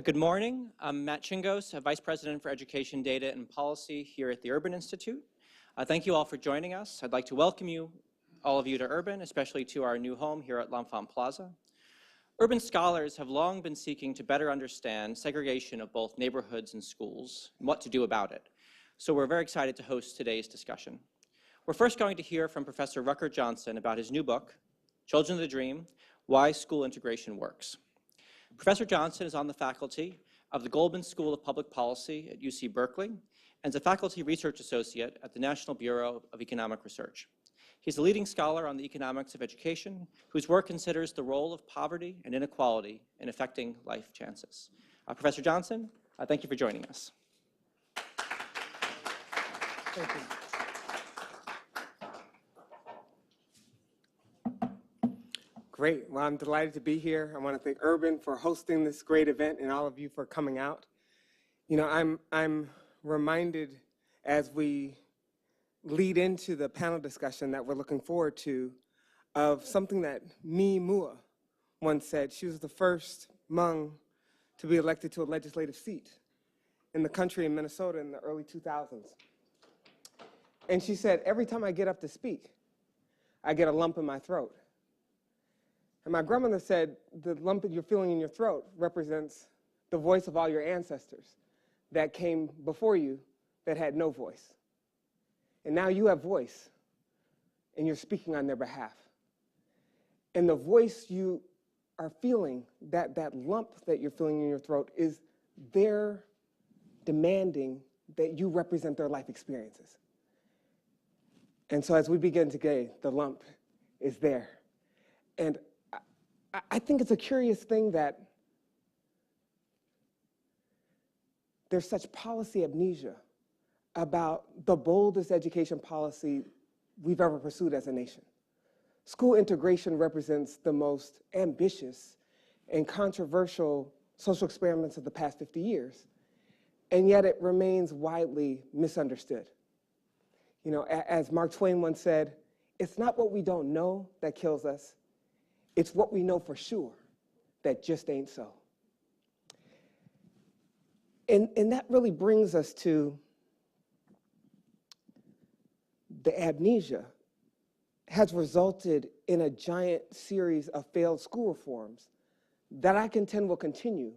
Good morning. I'm Matt Chingos, Vice President for Education, Data, and Policy here at the Urban Institute. Thank you all for joining us. I'd like to welcome all of you to Urban, especially to our new home here at L'Enfant Plaza. Urban scholars have long been seeking to better understand segregation of both neighborhoods and schools and what to do about it. So we're very excited to host today's discussion. We're first going to hear from Professor Rucker Johnson about his new book, Children of the Dream: Why School Integration Works. Professor Johnson is on the faculty of the Goldman School of Public Policy at UC Berkeley and is a faculty research associate at the National Bureau of Economic Research. He's a leading scholar on the economics of education, whose work considers the role of poverty and inequality in affecting life chances. Professor Johnson, thank you for joining us. Thank you. Great. Well, I'm delighted to be here. I want to thank Urban for hosting this great event and all of you for coming out. You know, I'm reminded as we lead into the panel discussion that we're looking forward to of something that Mi Mua once said. She was the first Hmong to be elected to a legislative seat in the country in Minnesota in the early 2000s. And she said, every time I get up to speak, I get a lump in my throat. And my grandmother said, the lump that you're feeling in your throat represents the voice of all your ancestors that came before you that had no voice. And now you have voice, and you're speaking on their behalf. And the voice you are feeling, that lump that you're feeling in your throat, is their demanding that you represent their life experiences. And so as we begin today, the lump is there. And I think it's a curious thing that there's such policy amnesia about the boldest education policy we've ever pursued as a nation. School integration represents the most ambitious and controversial social experiments of the past 50 years, and yet it remains widely misunderstood. You know, as Mark Twain once said, it's not what we don't know that kills us, it's what we know for sure that just ain't so. And that really brings us to the amnesia has resulted in a giant series of failed school reforms that I contend will continue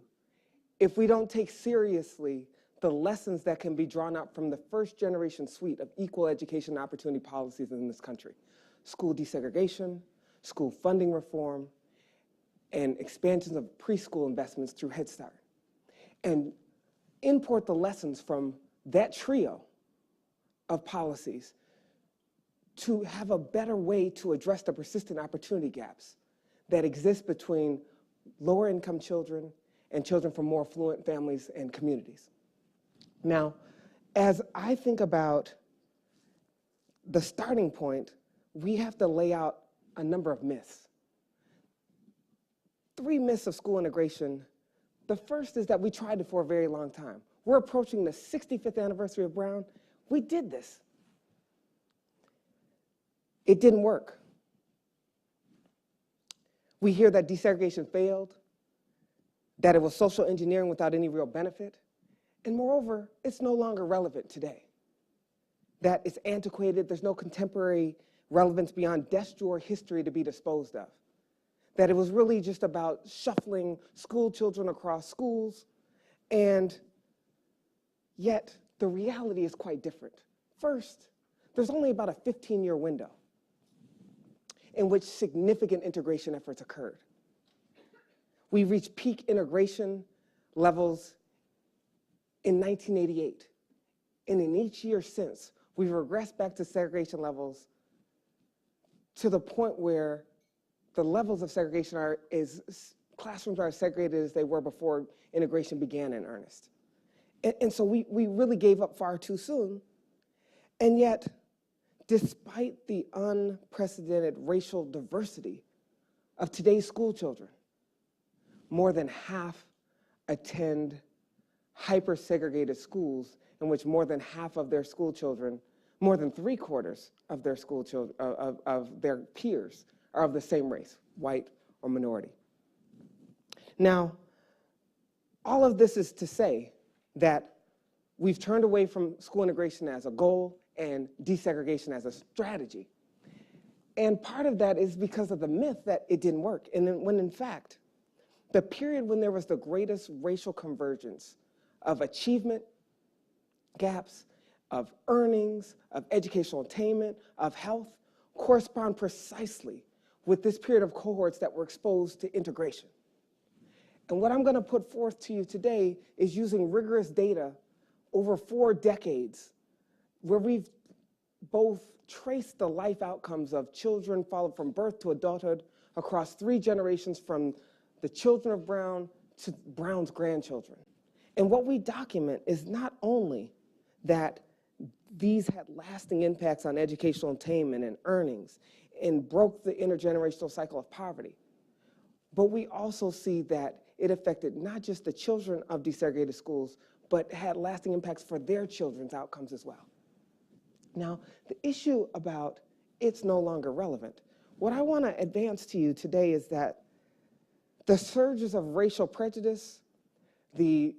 if we don't take seriously the lessons that can be drawn out from the first generation suite of equal education opportunity policies in this country: school desegregation, school funding reform, and expansions of preschool investments through Head Start. And import the lessons from that trio of policies to have a better way to address the persistent opportunity gaps that exist between lower income children and children from more affluent families and communities. Now, as I think about the starting point, we have to lay out a number of myths. 3 myths of school integration. The first is that we tried it for a very long time. We're approaching the 65th anniversary of Brown. We did this. It didn't work. We hear that desegregation failed, that it was social engineering without any real benefit, and moreover, it's no longer relevant today. That it's antiquated, there's no contemporary relevance beyond desk drawer history to be disposed of. That it was really just about shuffling school children across schools, and yet the reality is quite different. First, there's only about a 15-year window in which significant integration efforts occurred. We reached peak integration levels in 1988, and in each year since, we've regressed back to segregation levels to the point where the levels of segregation classrooms are as segregated as they were before integration began in earnest. And so we really gave up far too soon. And yet, despite the unprecedented racial diversity of today's school children, more than half attend hyper-segregated schools in which more than half of their school children, more than 3/4 of their school children, of their peers are of the same race, white or minority. Now, All of this is to say that we've turned away from school integration as a goal and desegregation as a strategy. And part of that is because of the myth that it didn't work. And then when in fact, the period when there was the greatest racial convergence of achievement gaps, of earnings, of educational attainment, of health, correspond precisely with this period of cohorts that were exposed to integration. And what I'm going to put forth to you today is using rigorous data over 4 decades, where we've both traced the life outcomes of children followed from birth to adulthood across 3 generations, from the children of Brown to Brown's grandchildren. And what we document is not only that these had lasting impacts on educational attainment and earnings and broke the intergenerational cycle of poverty, but we also see that it affected not just the children of desegregated schools, but had lasting impacts for their children's outcomes as well. Now, the issue about it's no longer relevant, what I want to advance to you today is that the surges of racial prejudice, the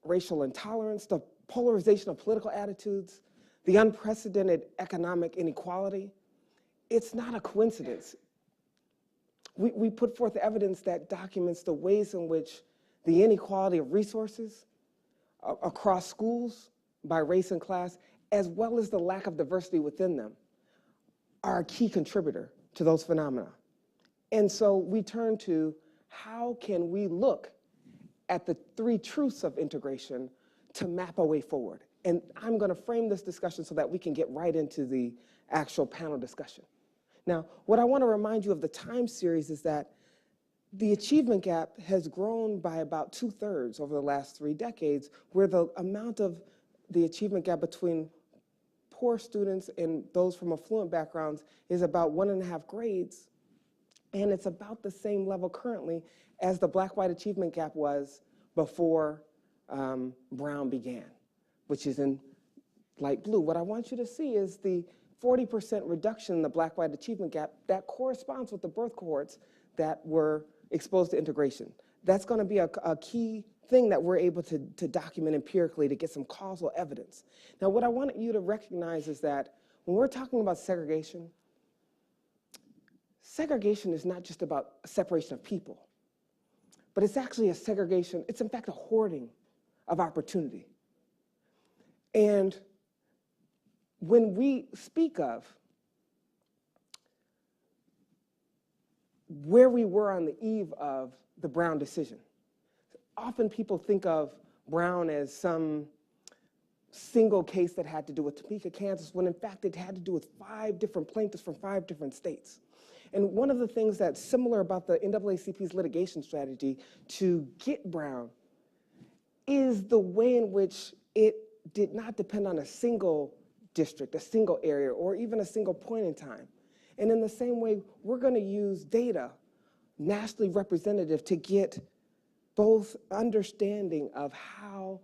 racial intolerance, the polarization of political attitudes, the unprecedented economic inequality, it's not a coincidence. We put forth evidence that documents the ways in which the inequality of resources across schools by race and class, as well as the lack of diversity within them, are a key contributor to those phenomena. And so we turn to how can we look at the 3 truths of integration to map a way forward. And I'm going to frame this discussion so that we can get right into the actual panel discussion. Now, what I want to remind you of the time series is that the achievement gap has grown by about 2/3 over the last 3 decades, where the amount of the achievement gap between poor students and those from affluent backgrounds is about 1.5 grades, and it's about the same level currently as the black-white achievement gap was before Brown began, which is in light blue. What I want you to see is the 40% reduction in the black-white achievement gap that corresponds with the birth cohorts that were exposed to integration. That's going to be a key thing that we're able to document empirically to get some causal evidence. Now, what I want you to recognize is that when we're talking about segregation, segregation is not just about separation of people, but it's actually a segregation, it's in fact a hoarding of opportunity. And when we speak of where we were on the eve of the Brown decision, often people think of Brown as some single case that had to do with Topeka, Kansas, when in fact it had to do with 5 different plaintiffs from 5 different states. And one of the things that's similar about the NAACP's litigation strategy to get Brown is the way in which it did not depend on a single district, a single area, or even a single point in time. And in the same way, we're going to use data nationally representative to get both understanding of how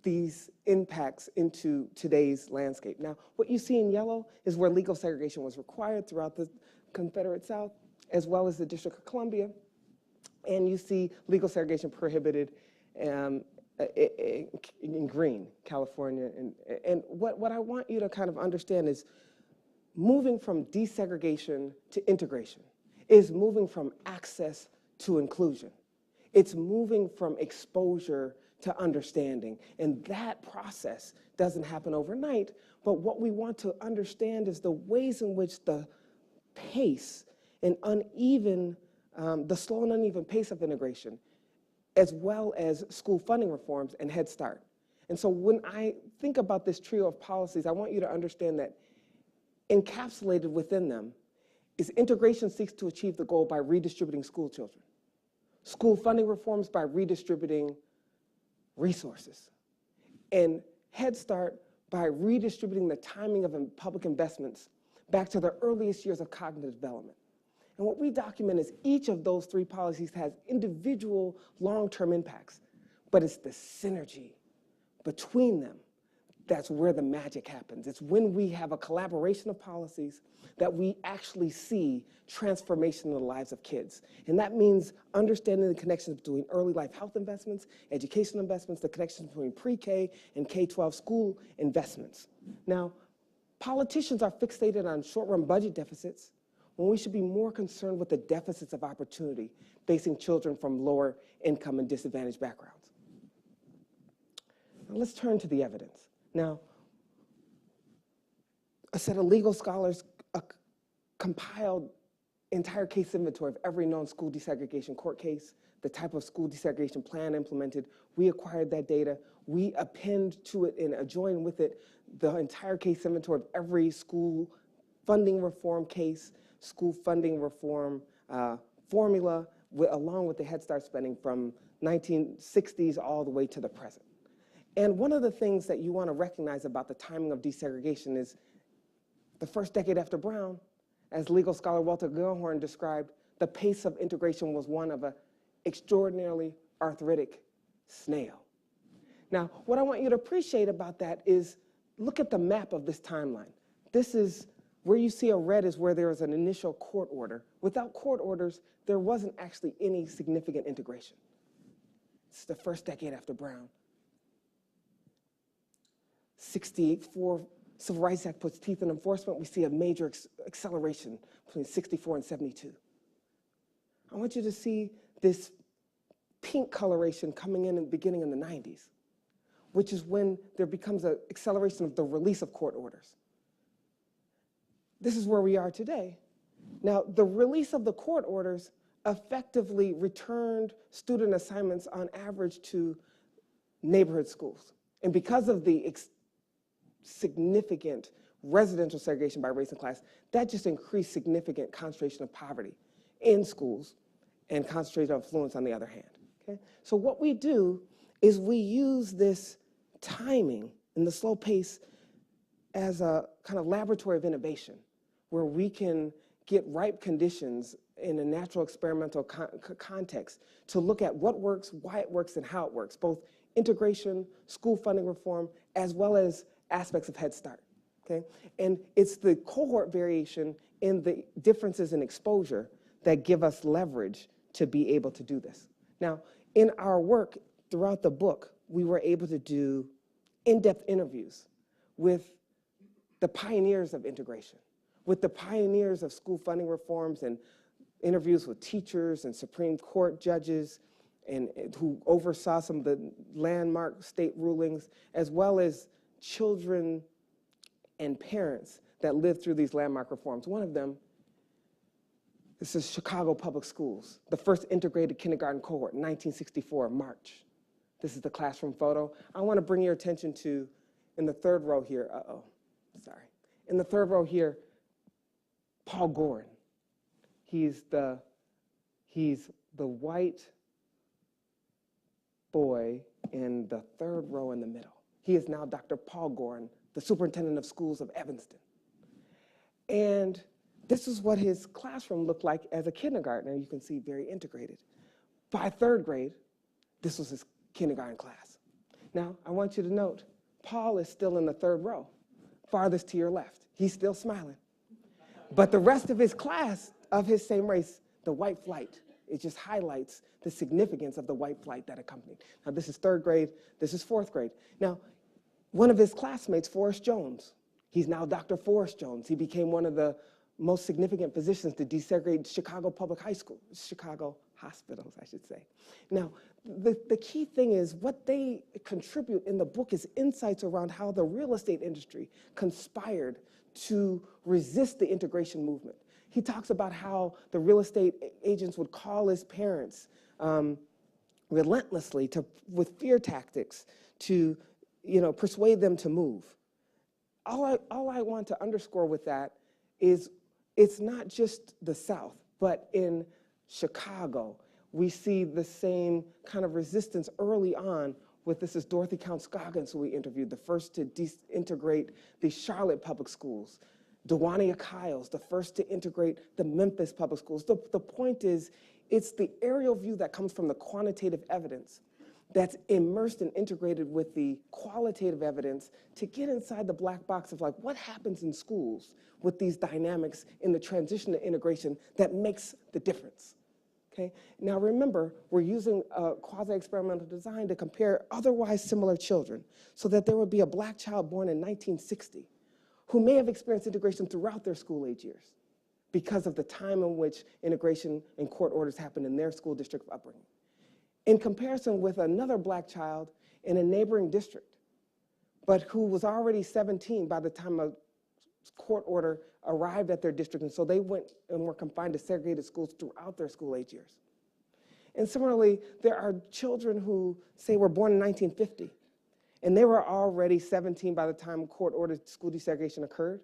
these impacts into today's landscape. Now, what you see in yellow is where legal segregation was required throughout the Confederate South, as well as the District of Columbia. And you see legal segregation prohibited in green, California. And what I want you to kind of understand is moving from desegregation to integration is moving from access to inclusion. It's moving from exposure to understanding. And that process doesn't happen overnight, but what we want to understand is the ways in which the pace and the slow and uneven pace of integration, as well as school funding reforms and Head Start. And so when I think about this trio of policies, I want you to understand that encapsulated within them is integration seeks to achieve the goal by redistributing school children. School funding reforms by redistributing resources. And Head Start by redistributing the timing of public investments back to the earliest years of cognitive development. And what we document is each of those 3 policies has individual long-term impacts, but it's the synergy between them that's where the magic happens. It's when we have a collaboration of policies that we actually see transformation in the lives of kids. And that means understanding the connections between early life health investments, educational investments, the connections between pre-K and K-12 school investments. Now, politicians are fixated on short-run budget deficits when we should be more concerned with the deficits of opportunity facing children from lower income and disadvantaged backgrounds. Now, let's turn to the evidence. Now, a set of legal scholars compiled entire case inventory of every known school desegregation court case, the type of school desegregation plan implemented. We acquired that data. We append to it and adjoin with it the entire case inventory of every school funding reform case, school funding reform formula, along with the Head Start spending from 1960s all the way to the present. And one of the things that you want to recognize about the timing of desegregation is the first decade after Brown, as legal scholar Walter Gilhorn described, the pace of integration was one of an extraordinarily arthritic snail. Now, what I want you to appreciate about that is look at the map of this timeline. This is where you see a red is where there was an initial court order. Without court orders, there wasn't actually any significant integration. It's the first decade after Brown. 64 Civil Rights Act puts teeth in enforcement. We see a major acceleration between 64 and 72. I want you to see this pink coloration coming in and beginning in the 90s, which is when there becomes an acceleration of the release of court orders. This is where we are today. Now, the release of the court orders effectively returned student assignments on average to neighborhood schools. And because of the significant residential segregation by race and class, that just increased significant concentration of poverty in schools and concentration of affluence on the other hand. Okay? So what we do is we use this timing and the slow pace as a kind of laboratory of innovation where we can get ripe conditions in a natural experimental context to look at what works, why it works, and how it works, both integration, school funding reform, as well as aspects of Head Start, okay? And it's the cohort variation in the differences in exposure that give us leverage to be able to do this. Now, in our work throughout the book, we were able to do in-depth interviews with the pioneers of integration, with the pioneers of school funding reforms, and interviews with teachers and Supreme Court judges and who oversaw some of the landmark state rulings, as well as children and parents that lived through these landmark reforms. One of them, this is Chicago Public Schools, the first integrated kindergarten cohort in 1964, March. This is the classroom photo. I want to bring your attention to, in the third row here, in the third row here, Paul Gorin. He's the white boy in the third row in the middle. He is now Dr. Paul Gorin, the superintendent of schools of Evanston. And this is what his classroom looked like as a kindergartner. You can see very integrated. By third grade, this was his kindergarten class. Now, I want you to note, Paul is still in the third row, farthest to your left. He's still smiling. But the rest of his class of his same race, the white flight, it just highlights the significance of the white flight that accompanied. Now, this is third grade, this is fourth grade. Now, one of his classmates, Forrest Jones, he's now Dr. Forrest Jones. He became one of the most significant physicians to desegregate Chicago public high school, Chicago hospitals, I should say. Now, the key thing is what they contribute in the book is insights around how the real estate industry conspired to resist the integration movement. He talks about how the real estate agents would call his parents relentlessly with fear tactics to persuade them to move. All I want to underscore with that is it's not just the South, but in Chicago, we see the same kind of resistance early on with, this is Dorothy Counts Scoggins, who we interviewed, the first to integrate the Charlotte public schools. Dewania Kyles, the first to integrate the Memphis public schools. The point is, it's the aerial view that comes from the quantitative evidence that's immersed and integrated with the qualitative evidence to get inside the black box of like what happens in schools with these dynamics in the transition to integration that makes the difference. Okay? Now remember, we're using quasi-experimental design to compare otherwise similar children so that there would be a black child born in 1960 who may have experienced integration throughout their school-age years because of the time in which integration and court orders happened in their school district of upbringing, in comparison with another black child in a neighboring district, but who was already 17 by the time a court order arrived at their district, and so they went and were confined to segregated schools throughout their school-age years. And similarly, there are children who, say, were born in 1950, and they were already 17 by the time court-ordered school desegregation occurred,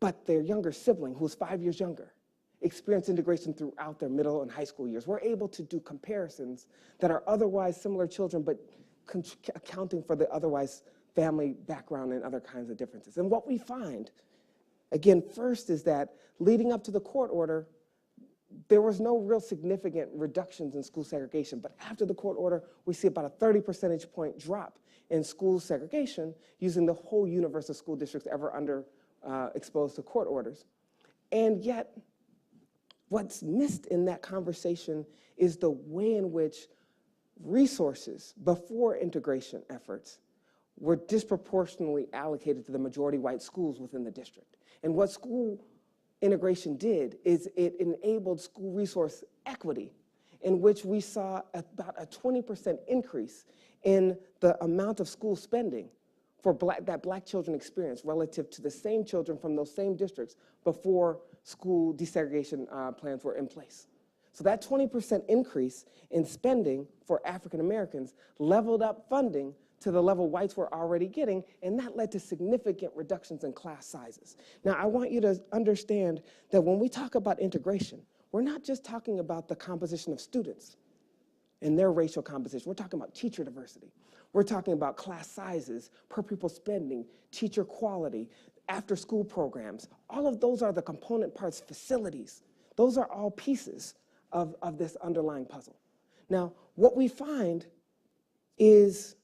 but their younger sibling, who was 5 years younger, experienced integration throughout their middle and high school years. We're able to do comparisons that are otherwise similar children, but accounting for the otherwise family background and other kinds of differences. And what we find, again, first is that leading up to the court order, there was no real significant reductions in school segregation. But after the court order, we see about a 30 percentage point drop in school segregation using the whole universe of school districts ever exposed to court orders. And yet, what's missed in that conversation is the way in which resources before integration efforts were disproportionately allocated to the majority white schools within the district. And what school integration did is it enabled school resource equity, in which we saw about a 20% increase in the amount of school spending for that black children experienced relative to the same children from those same districts before school desegregation plans were in place. So that 20% increase in spending for African Americans leveled up funding to the level whites were already getting, and that led to significant reductions in class sizes. Now, I want you to understand that when we talk about integration, we're not just talking about the composition of students and their racial composition. We're talking about teacher diversity. We're talking about class sizes, per pupil spending, teacher quality, after-school programs. All of those are the component parts, facilities. Those are all pieces of this underlying puzzle. Now, what we find is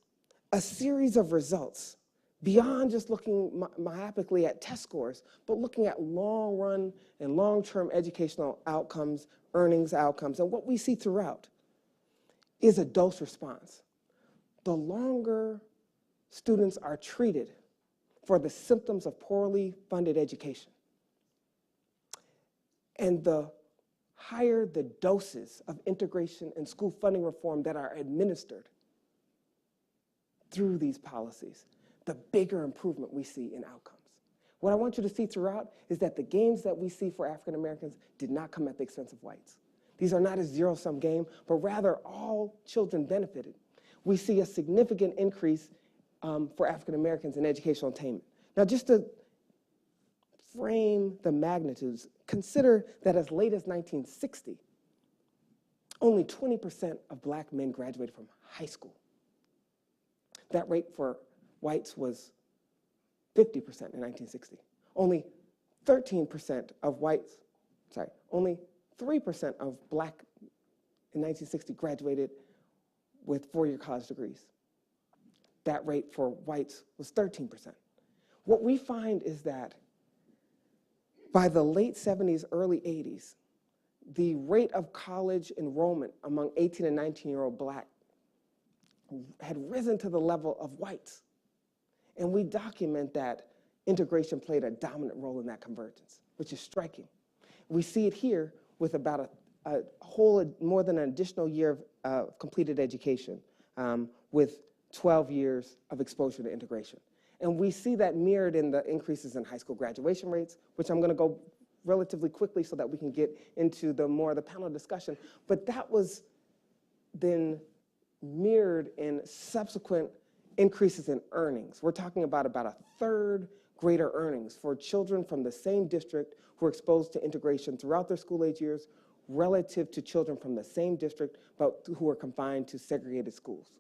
a series of results beyond just looking myopically at test scores, but looking at long-run and long-term educational outcomes, earnings outcomes. And what we see throughout is a dose response. The longer students are treated for the symptoms of poorly funded education, and the higher the doses of integration and school funding reform that are administered through these policies, the bigger improvement we see in outcomes. What I want you to see throughout is that the gains that we see for African Americans did not come at the expense of whites. These are not a zero-sum game, but rather all children benefited. We see a significant increase for African Americans in educational attainment. Now, just to frame the magnitudes, consider that as late as 1960, only 20% of black men graduated from high school. That rate for whites was 50% in 1960. Only 13% of whites, only 3% of black in 1960 graduated with four-year college degrees. That rate for whites was 13%. What we find is that by the late 70s, early 80s, the rate of college enrollment among 18 and 19-year-old black had risen to the level of whites. And we document that integration played a dominant role in that convergence, which is striking. We see it here with about a whole, more than an additional year of completed education with 12 years of exposure to integration. And we see that mirrored in the increases in high school graduation rates, which I'm going to go relatively quickly so that we can get into the more of the panel discussion. But that was then mirrored in subsequent increases in earnings. We're talking about a third greater earnings for children from the same district who are exposed to integration throughout their school-age years relative to children from the same district but who are confined to segregated schools.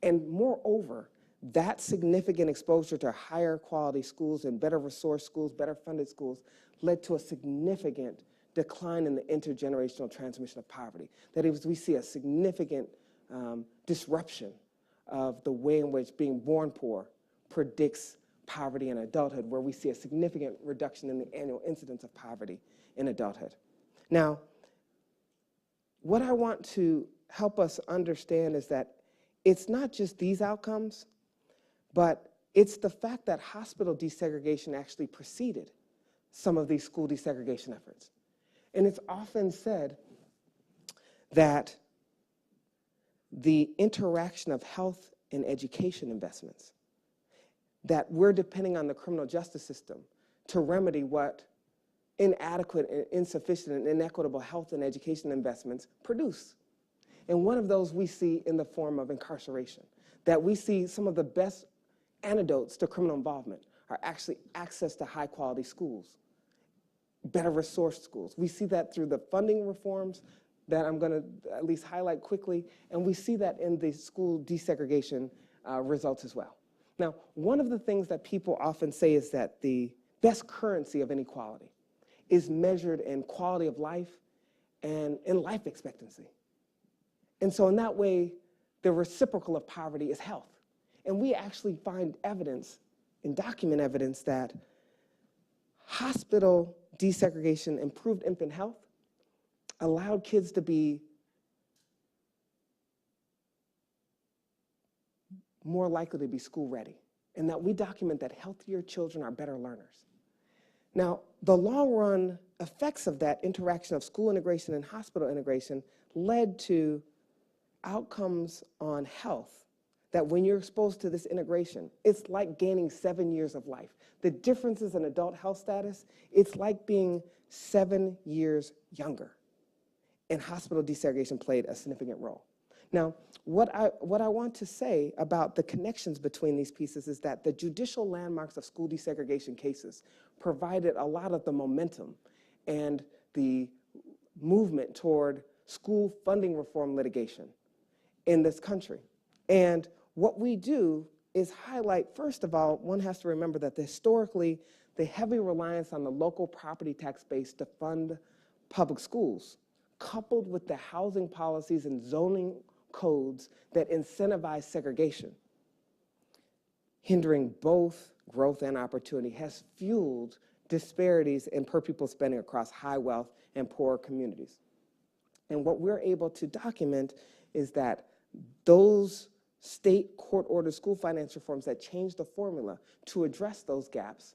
And moreover, that significant exposure to higher quality schools and better resourced schools, better funded schools, led to a significant decline in the intergenerational transmission of poverty. That is, we see a significant disruption of the way in which being born poor predicts poverty in adulthood, where we see a significant reduction in the annual incidence of poverty in adulthood. Now, what I want to help us understand is that it's not just these outcomes, but it's the fact that hospital desegregation actually preceded some of these school desegregation efforts. And it's often said that the interaction of health and education investments, that we're depending on the criminal justice system to remedy what inadequate and insufficient and inequitable health and education investments produce. And one of those we see in the form of incarceration, that we see some of the best antidotes to criminal involvement are actually access to high quality schools, better resourced schools. We see that through the funding reforms that I'm going to at least highlight quickly, and we see that in the school desegregation results as well. Now, one of the things that people often say is that the best currency of inequality is measured in quality of life and in life expectancy. And so in that way, the reciprocal of poverty is health. And we actually find evidence and document evidence that hospital desegregation improved infant health, allowed kids to be more likely to be school ready, and that we document that healthier children are better learners. Now, the long run effects of that interaction of school integration and hospital integration led to outcomes on health that when you're exposed to this integration, it's like gaining 7 years of life. The differences in adult health status, it's like being 7 years younger. And hospital desegregation played a significant role. Now, what I want to say about the connections between these pieces is that the judicial landmarks of school desegregation cases provided a lot of the momentum and the movement toward school funding reform litigation in this country. And what we do is highlight, first of all, one has to remember that historically, the heavy reliance on the local property tax base to fund public schools, coupled with the housing policies and zoning codes that incentivize segregation, hindering both growth and opportunity, has fueled disparities in per pupil spending across high wealth and poor communities. And what we're able to document is that those state court-ordered school finance reforms that changed the formula to address those gaps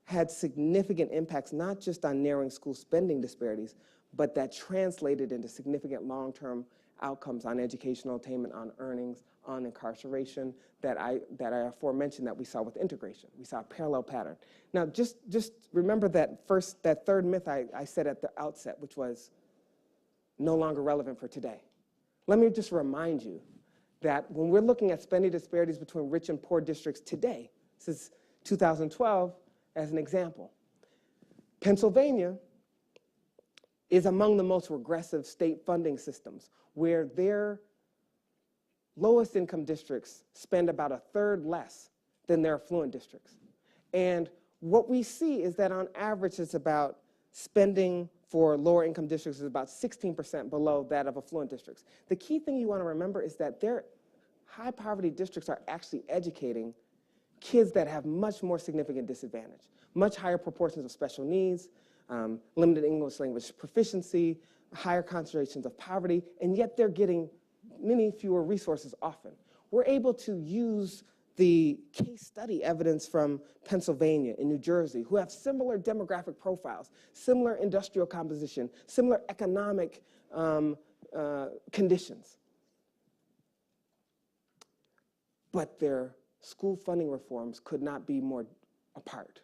had significant impacts, not just on narrowing school spending disparities, but that translated into significant long-term outcomes on educational attainment, on earnings, on incarceration that I aforementioned that we saw with integration. We saw a parallel pattern. Now, just remember that third myth I said at the outset, which was no longer relevant for today. Let me just remind you that when we're looking at spending disparities between rich and poor districts today, this is 2012 as an example, Pennsylvania is among the most regressive state funding systems, where their lowest income districts spend about a third less than their affluent districts. And what we see is that on average, it's about spending for lower income districts is about 16% below that of affluent districts. The key thing you want to remember is that their high poverty districts are actually educating kids that have much more significant disadvantage, much higher proportions of special needs, limited English language proficiency, higher concentrations of poverty, and yet they're getting many fewer resources often. We're able to use the case study evidence from Pennsylvania and New Jersey, who have similar demographic profiles, similar industrial composition, similar economic conditions. But their school funding reforms could not be more apart.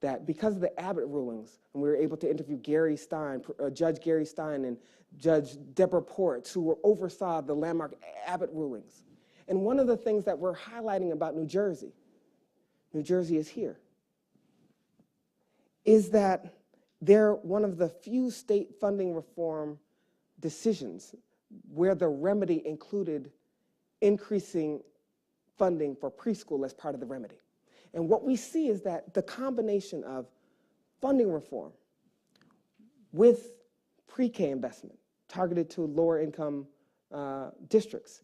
That because of the Abbott rulings, and we were able to interview Gary Stein, Judge Gary Stein and Judge Deborah Ports, who oversaw the landmark Abbott rulings. And one of the things that we're highlighting about New Jersey is here, is that they're one of the few state funding reform decisions where the remedy included increasing funding for preschool as part of the remedy. And what we see is that the combination of funding reform with pre-K investment targeted to lower income districts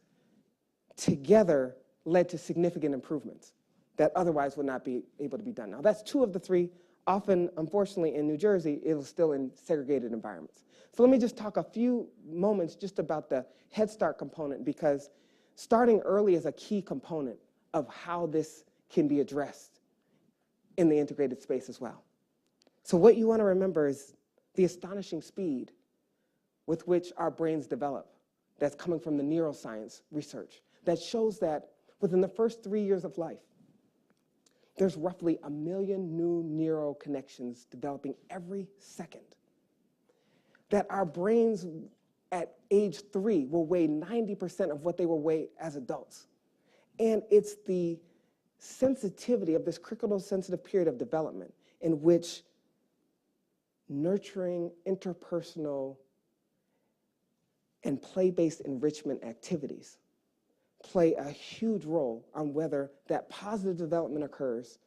together led to significant improvements that otherwise would not be able to be done. Now, that's 2 of the 3. Often, unfortunately, in New Jersey, it was still in segregated environments. So let me just talk a few moments just about the Head Start component, because starting early is a key component of how this can be addressed in the integrated space as well. So what you want to remember is the astonishing speed with which our brains develop. That's coming from the neuroscience research that shows that within the first 3 years of life, there's roughly 1 million new neural connections developing every second. That our brains at age 3 will weigh 90% of what they will weigh as adults. And it's the sensitivity of this critical sensitive period of development in which nurturing interpersonal and play-based enrichment activities play a huge role on whether that positive development occurs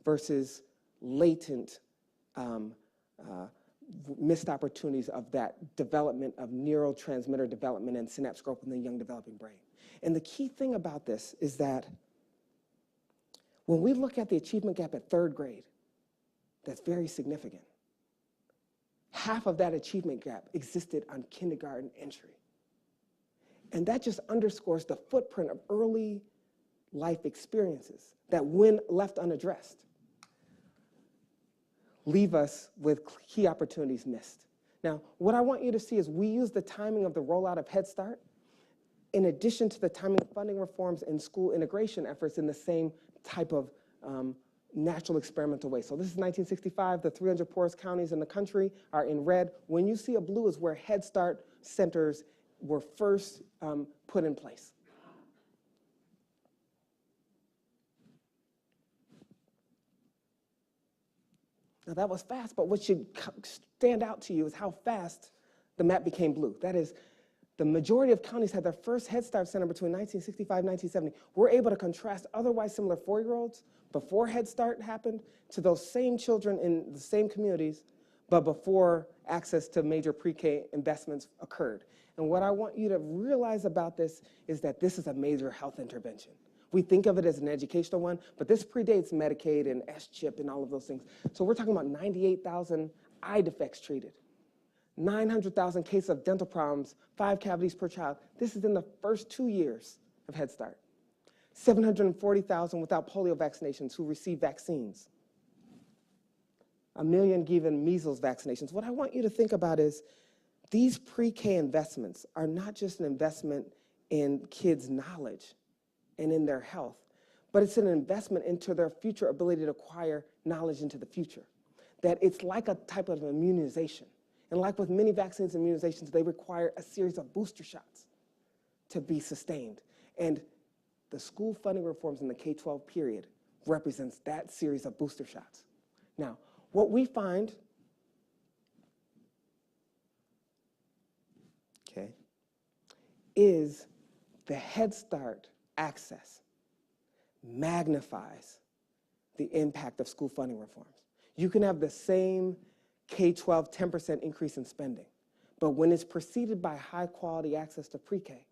versus latent missed opportunities of that development of neurotransmitter development and synapse growth in the young developing brain. And the key thing about this is that when we look at the achievement gap at 3rd grade, that's very significant. Half of that achievement gap existed on kindergarten entry. And that just underscores the footprint of early life experiences that, when left unaddressed, leave us with key opportunities missed. Now, what I want you to see is we use the timing of the rollout of Head Start in addition to the timing of funding reforms and school integration efforts in the same type of natural experimental way. So this is 1965. The 300 poorest counties in the country are in red. When you see a blue is where Head Start centers were first put in place. Now that was fast, but what should stand out to you is how fast the map became blue. That is, the majority of counties had their first Head Start center between 1965 and 1970. We're able to contrast otherwise similar 4-year-olds before Head Start happened to those same children in the same communities, but before access to major pre-K investments occurred. And what I want you to realize about this is that this is a major health intervention. We think of it as an educational one, but this predates Medicaid and S-CHIP and all of those things. So we're talking about 98,000 eye defects treated, 900,000 cases of dental problems, 5 cavities per child. This is in the first 2 years of Head Start. 740,000 without polio vaccinations who received vaccines. 1 million given measles vaccinations. What I want you to think about is these pre-K investments are not just an investment in kids' knowledge and in their health, but it's an investment into their future ability to acquire knowledge into the future. That it's like a type of immunization. And like with many vaccines and immunizations, they require a series of booster shots to be sustained. And the school funding reforms in the K-12 period represents that series of booster shots. Now, what we find, is the Head Start access magnifies the impact of school funding reforms. You can have the same K-12 10% increase in spending, but when it's preceded by high-quality access to pre-K,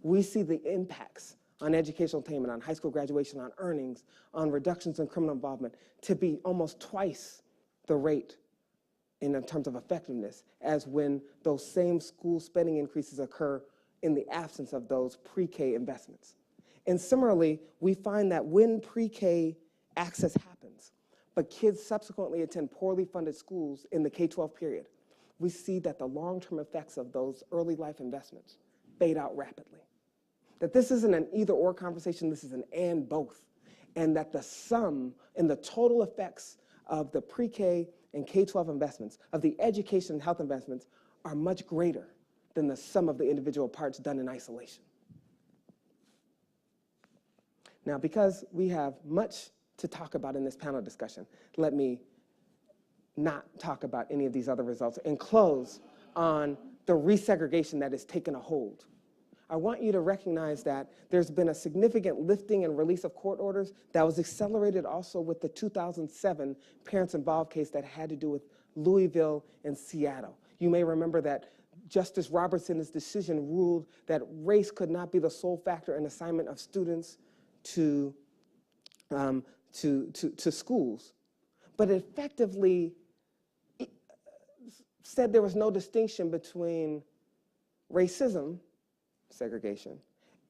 we see the impacts on educational attainment, on high school graduation, on earnings, on reductions in criminal involvement to be almost twice the rate in terms of effectiveness as when those same school spending increases occur in the absence of those pre-K investments. And similarly, we find that when pre-K access happens, but kids subsequently attend poorly funded schools in the K-12 period, we see that the long-term effects of those early life investments fade out rapidly. That this isn't an either-or conversation, this is an and both. And that the sum and the total effects of the pre-K and K-12 investments, of the education and health investments, are much greater than the sum of the individual parts done in isolation. Now, because we have much to talk about in this panel discussion, let me not talk about any of these other results and close on the resegregation that has taken a hold. I want you to recognize that there's been a significant lifting and release of court orders that was accelerated also with the 2007 parents involved case that had to do with Louisville and Seattle. You may remember that Justice Roberts in his decision ruled that race could not be the sole factor in assignment of students to schools, but effectively said there was no distinction between racism, segregation,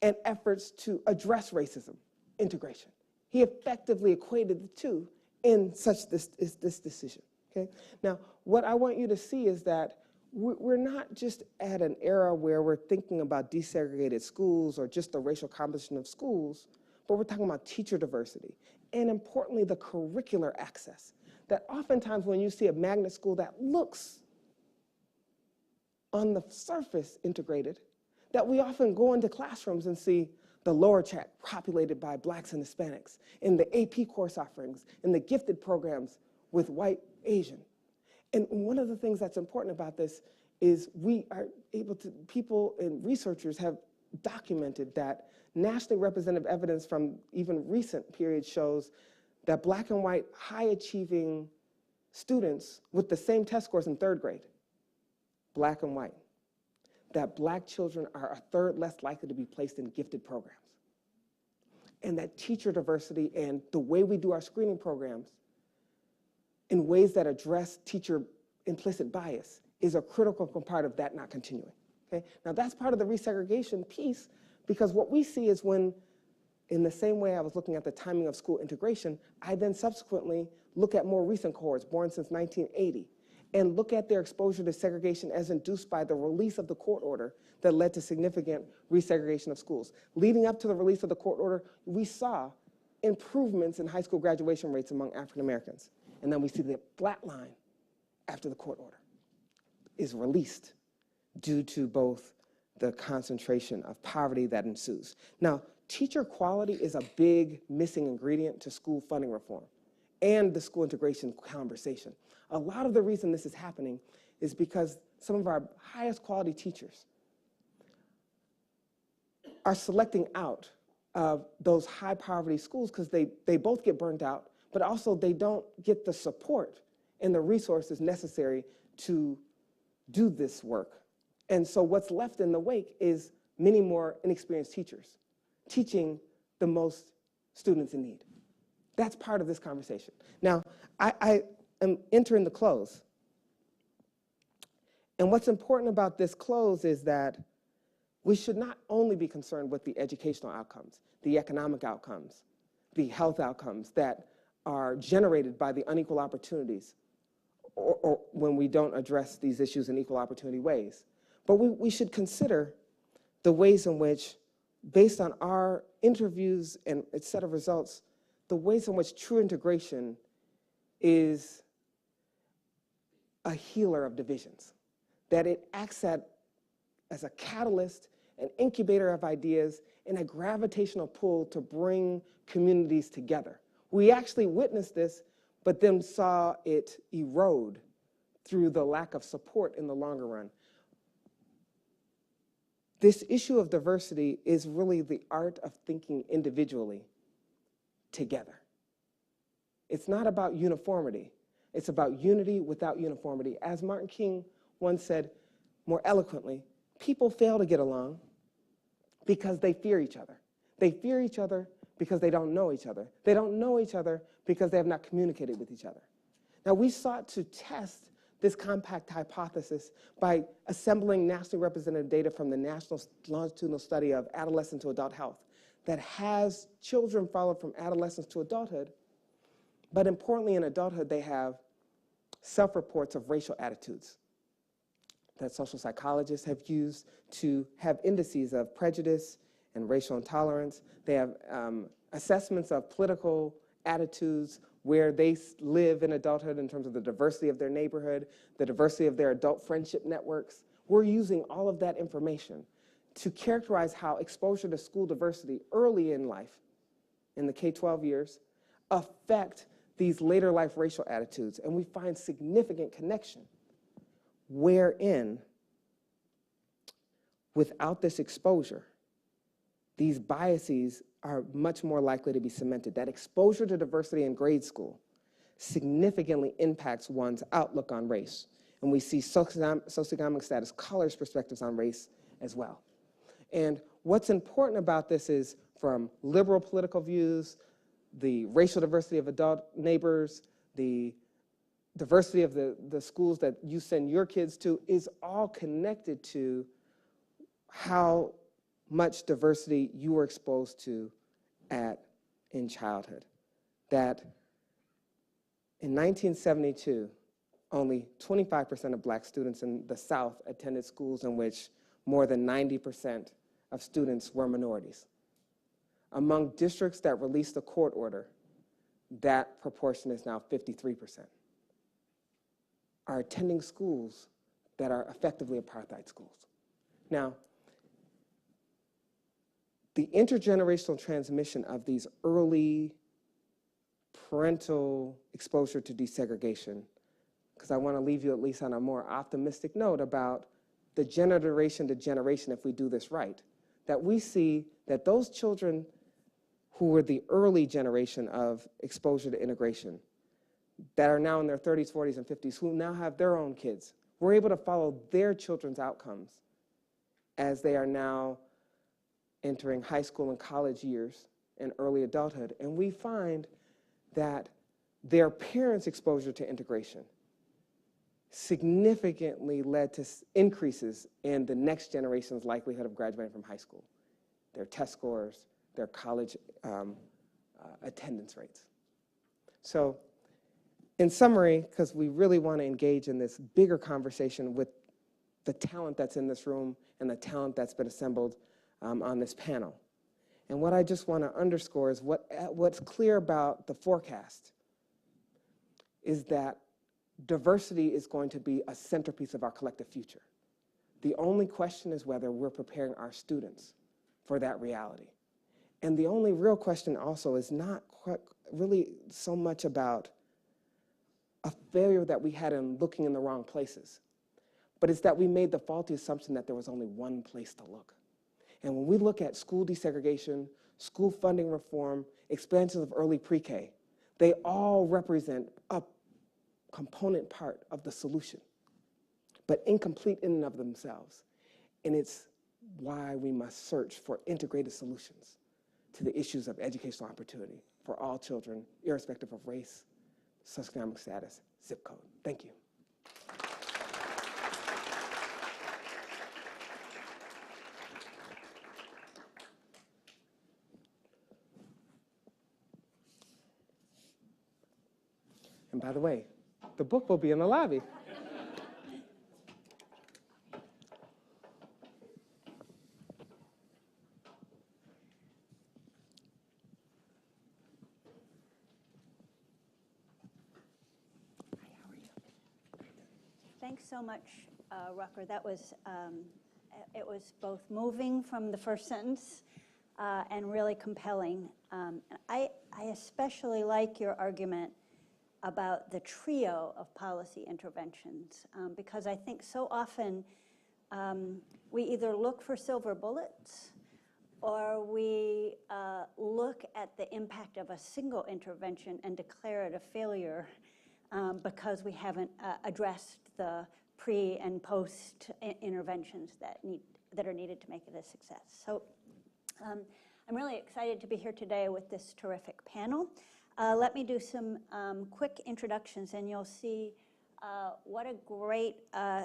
and efforts to address racism, integration. He effectively equated the two in this decision. Okay? Now, what I want you to see is that we're not just at an era where we're thinking about desegregated schools or just the racial composition of schools, but we're talking about teacher diversity, and importantly, the curricular access. That oftentimes when you see a magnet school that looks on the surface integrated, that we often go into classrooms and see the lower track populated by Blacks and Hispanics, in the AP course offerings, in the gifted programs with white, Asian. And one of the things that's important about this is we are able to, people and researchers have documented that nationally representative evidence from even recent periods shows that Black and white high-achieving students with the same test scores in third grade, Black and white, that Black children are a third less likely to be placed in gifted programs. And that teacher diversity and the way we do our screening programs in ways that address teacher implicit bias is a critical part of that not continuing. Okay? Now that's part of the resegregation piece, because what we see is when, in the same way I was looking at the timing of school integration, I then subsequently look at more recent cohorts born since 1980 and look at their exposure to segregation as induced by the release of the court order that led to significant resegregation of schools. Leading up to the release of the court order, we saw improvements in high school graduation rates among African Americans. And then we see the flat line after the court order is released due to both the concentration of poverty that ensues. Now, teacher quality is a big missing ingredient to school funding reform and the school integration conversation. A lot of the reason this is happening is because some of our highest quality teachers are selecting out of those high poverty schools because they both get burned out, but also they don't get the support and the resources necessary to do this work. And so what's left in the wake is many more inexperienced teachers teaching the most students in need. That's part of this conversation. Now, I am entering the close. And what's important about this close is that we should not only be concerned with the educational outcomes, the economic outcomes, the health outcomes that are generated by the unequal opportunities or when we don't address these issues in equal opportunity ways. But we should consider the ways in which, based on our interviews and a set of results, the ways in which true integration is a healer of divisions, that it acts as a catalyst, an incubator of ideas, and a gravitational pull to bring communities together. We actually witnessed this, but then saw it erode through the lack of support in the longer run. This issue of diversity is really the art of thinking individually together. It's not about uniformity. It's about unity without uniformity. As Martin King once said more eloquently, people fail to get along because they fear each other. They fear each other because they don't know each other. They don't know each other because they have not communicated with each other. Now, we sought to test this compact hypothesis by assembling nationally representative data from the National Longitudinal Study of Adolescent to Adult Health that has children followed from adolescence to adulthood, but importantly in adulthood they have self-reports of racial attitudes that social psychologists have used to have indices of prejudice and racial intolerance. They have assessments of political attitudes where they live in adulthood in terms of the diversity of their neighborhood, the diversity of their adult friendship networks. We're using all of that information to characterize how exposure to school diversity early in life, in the K-12 years, affect these later life racial attitudes. And we find significant connection wherein, without this exposure, these biases are much more likely to be cemented. That exposure to diversity in grade school significantly impacts one's outlook on race. And we see socioeconomic status, colors, perspectives on race as well. And what's important about this is from liberal political views, the racial diversity of adult neighbors, the diversity of the schools that you send your kids to is all connected to how much diversity you were exposed to in childhood. That in 1972, only 25% of black students in the South attended schools in which more than 90% of students were minorities. Among districts that released a court order, that proportion is now 53%. Are attending schools that are effectively apartheid schools. Now, the intergenerational transmission of these early parental exposure to desegregation, because I want to leave you at least on a more optimistic note about the generation to generation, if we do this right, that we see that those children who were the early generation of exposure to integration, that are now in their 30s, 40s, and 50s, who now have their own kids, we're able to follow their children's outcomes as they are now entering high school and college years and early adulthood. And we find that their parents' exposure to integration significantly led to increases in the next generation's likelihood of graduating from high school, their test scores, their college attendance rates. So in summary, because we really want to engage in this bigger conversation with the talent that's in this room and the talent that's been assembled on this panel. And what I just want to underscore is what's clear about the forecast is that diversity is going to be a centerpiece of our collective future. The only question is whether we're preparing our students for that reality. And the only real question also is not really so much about a failure that we had in looking in the wrong places, but it's that we made the faulty assumption that there was only one place to look. And when we look at school desegregation, school funding reform, expansion of early pre-K, they all represent a component part of the solution, but incomplete in and of themselves. And it's why we must search for integrated solutions to the issues of educational opportunity for all children, irrespective of race, socioeconomic status, zip code. Thank you. And by the way, the book will be in the lobby. Thanks so much, Rucker. That was, it was both moving from the first sentence and really compelling. I especially like your argument about the trio of policy interventions because I think so often we either look for silver bullets or we look at the impact of a single intervention and declare it a failure because we haven't addressed the pre and post interventions that are needed to make it a success. So I'm really excited to be here today with this terrific panel. Let me do some quick introductions and you'll see what a great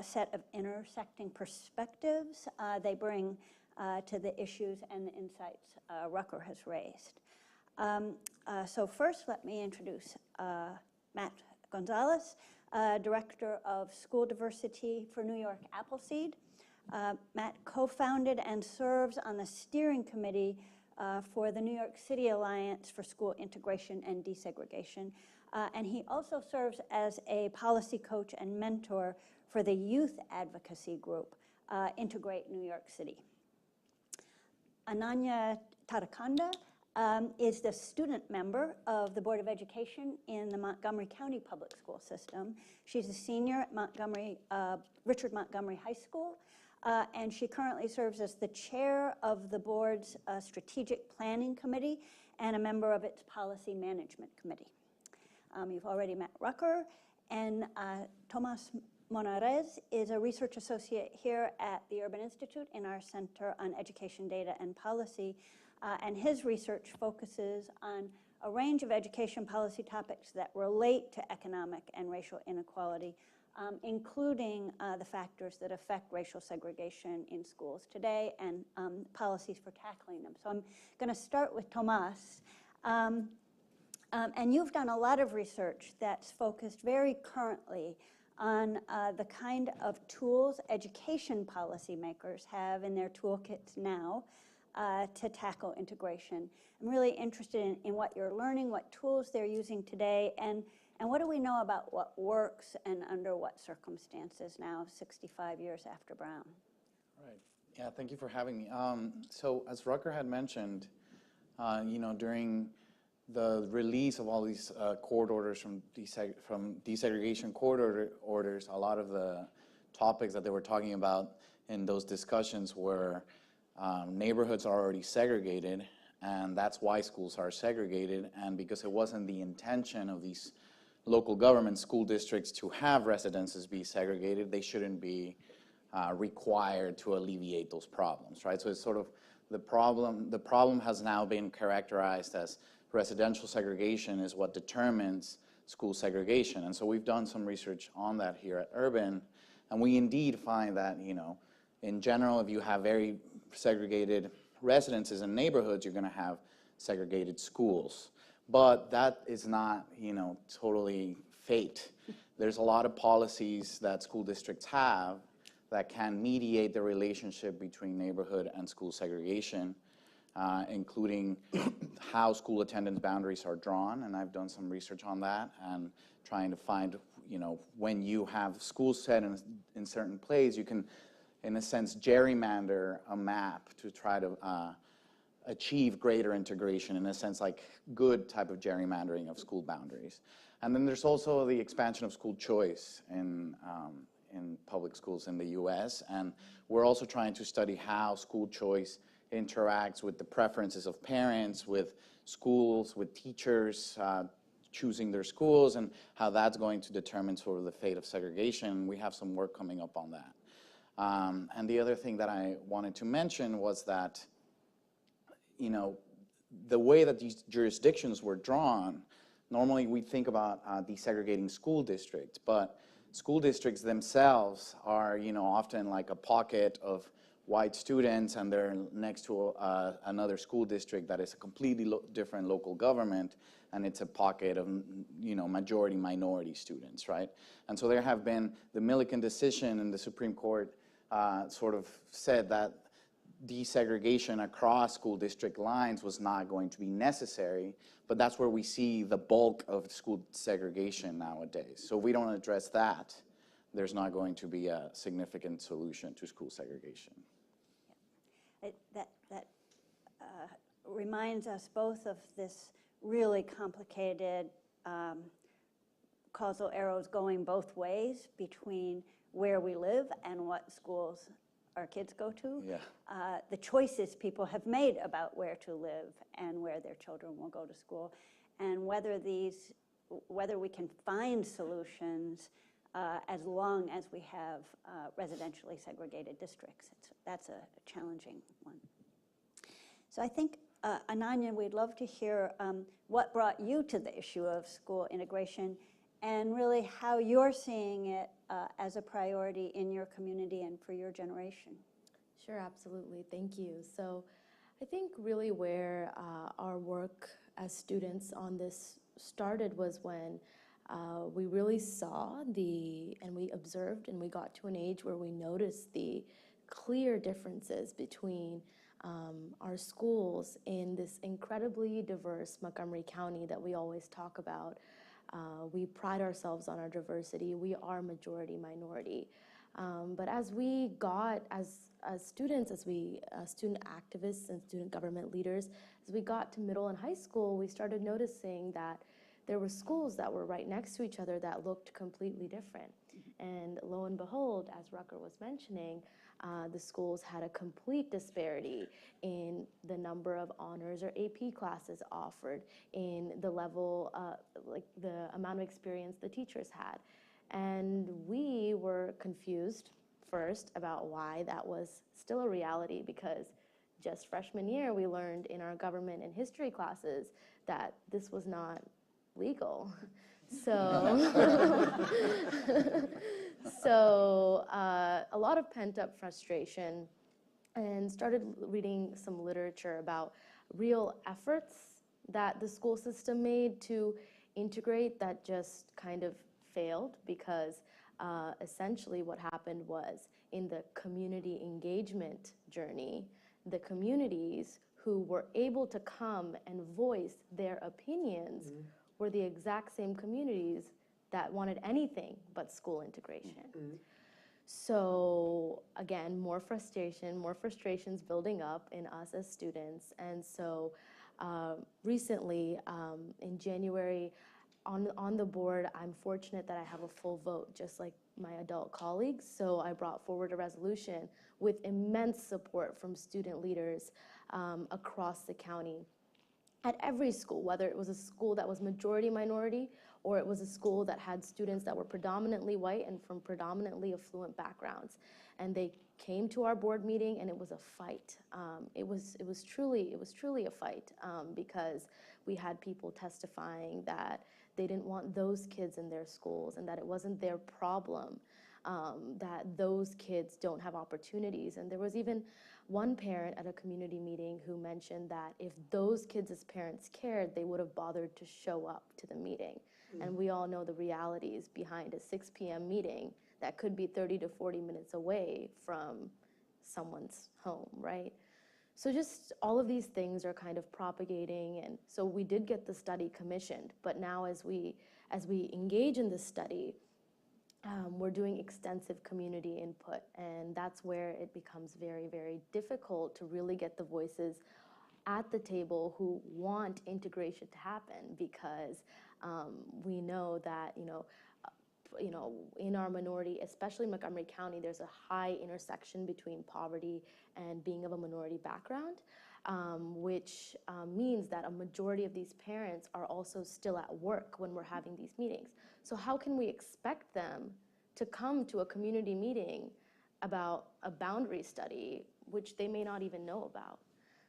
set of intersecting perspectives they bring to the issues and the insights Rucker has raised. So first, let me introduce Matt Gonzalez, Director of School Diversity for New York Appleseed. Matt co-founded and serves on the steering committee for the New York City Alliance for School Integration and Desegregation. And he also serves as a policy coach and mentor for the youth advocacy group, Integrate New York City. Ananya Tadakanda is the student member of the Board of Education in the Montgomery County Public School System. She's a senior at Richard Montgomery High School, and she currently serves as the chair of the board's Strategic Planning Committee and a member of its Policy Management Committee. You've already met Rucker, and Tomas Monarez is a research associate here at the Urban Institute in our Center on Education Data and Policy, and his research focuses on a range of education policy topics that relate to economic and racial inequality, including the factors that affect racial segregation in schools today and policies for tackling them. So I'm going to start with Tomas. And you've done a lot of research that's focused very currently on the kind of tools education policymakers have in their toolkits now to tackle integration. I'm really interested in what you're learning, what tools they're using today, and what do we know about what works and under what circumstances now, 65 years after Brown? Right. Yeah, thank you for having me. So as Rucker had mentioned, during the release of all these court orders from desegregation court orders, a lot of the topics that they were talking about in those discussions were neighborhoods are already segregated, and that's why schools are segregated, and because it wasn't the intention of these local government school districts to have residences be segregated, they shouldn't be required to alleviate those problems, right? So it's sort of the problem has now been characterized as residential segregation is what determines school segregation. And so we've done some research on that here at Urban, and we indeed find that, in general, if you have very segregated residences and neighborhoods, you're going to have segregated schools. But that is not, totally fate. There's a lot of policies that school districts have that can mediate the relationship between neighborhood and school segregation, including how school attendance boundaries are drawn, and I've done some research on that, and trying to find, when you have schools set in certain places, you can, in a sense, gerrymander a map to try to achieve greater integration, in a sense, like good type of gerrymandering of school boundaries. And then there's also the expansion of school choice in public schools in the US, and we're also trying to study how school choice interacts with the preferences of parents, with schools, with teachers choosing their schools, and how that's going to determine sort of the fate of segregation. We have some work coming up on that. And the other thing that I wanted to mention was that, the way that these jurisdictions were drawn, normally we think about desegregating school districts, but school districts themselves are, often like a pocket of white students, and they're next to another school district that is a completely different local government, and it's a pocket of, majority minority students, right? And so there have been the Milliken decision, and the Supreme Court sort of said that desegregation across school district lines was not going to be necessary, but that's where we see the bulk of school segregation nowadays. So if we don't address that, there's not going to be a significant solution to school segregation. That reminds us both of this really complicated causal arrows going both ways between where we live and what schools our kids go to. Yeah. The choices people have made about where to live and where their children will go to school, and whether we can find solutions as long as we have residentially segregated districts. That's a challenging one. So I think, Ananya, we'd love to hear what brought you to the issue of school integration, and really how you're seeing it as a priority in your community and for your generation. Sure, absolutely. Thank you. So I think really where our work as students on this started was when we really saw and we observed, and we got to an age where we noticed the clear differences between our schools in this incredibly diverse Montgomery County that we always talk about. We pride ourselves on our diversity. We are majority minority. But as we got, as students, as we student activists and student government leaders, as we got to middle and high school, we started noticing that there were schools that were right next to each other that looked completely different. And lo and behold, as Rucker was mentioning, the schools had a complete disparity in the number of honors or AP classes offered, in the level, like the amount of experience the teachers had. And we were confused first about why that was still a reality, because just freshman year we learned in our government and history classes that this was not legal. So, a lot of pent-up frustration, and started reading some literature about real efforts that the school system made to integrate that just kind of failed, because essentially what happened was, in the community engagement journey, the communities who were able to come and voice their opinions were the exact same communities that wanted anything but school integration. So again, more frustrations building up in us as students. And so recently, in January, on the board, I'm fortunate that I have a full vote, just like my adult colleagues. So I brought forward a resolution with immense support from student leaders across the county, at every school, whether it was a school that was majority minority or it was a school that had students that were predominantly white and from predominantly affluent backgrounds. And they came to our board meeting, and it was a fight. It was truly a fight, because we had people testifying that they didn't want those kids in their schools, and that it wasn't their problem, that those kids don't have opportunities. And there was even one parent at a community meeting who mentioned that if those kids' parents cared, they would have bothered to show up to the meeting. And we all know the realities behind a 6 p.m. meeting that could be 30 to 40 minutes away from someone's home, right? So just all of these things are kind of propagating, and so we did get the study commissioned, but now as we engage in this study, we're doing extensive community input, and that's where it becomes very, very difficult to really get the voices at the table who want integration to happen, because we know that, in our minority, especially Montgomery County, there's a high intersection between poverty and being of a minority background, which means that a majority of these parents are also still at work when we're having these meetings. So how can we expect them to come to a community meeting about a boundary study, which they may not even know about?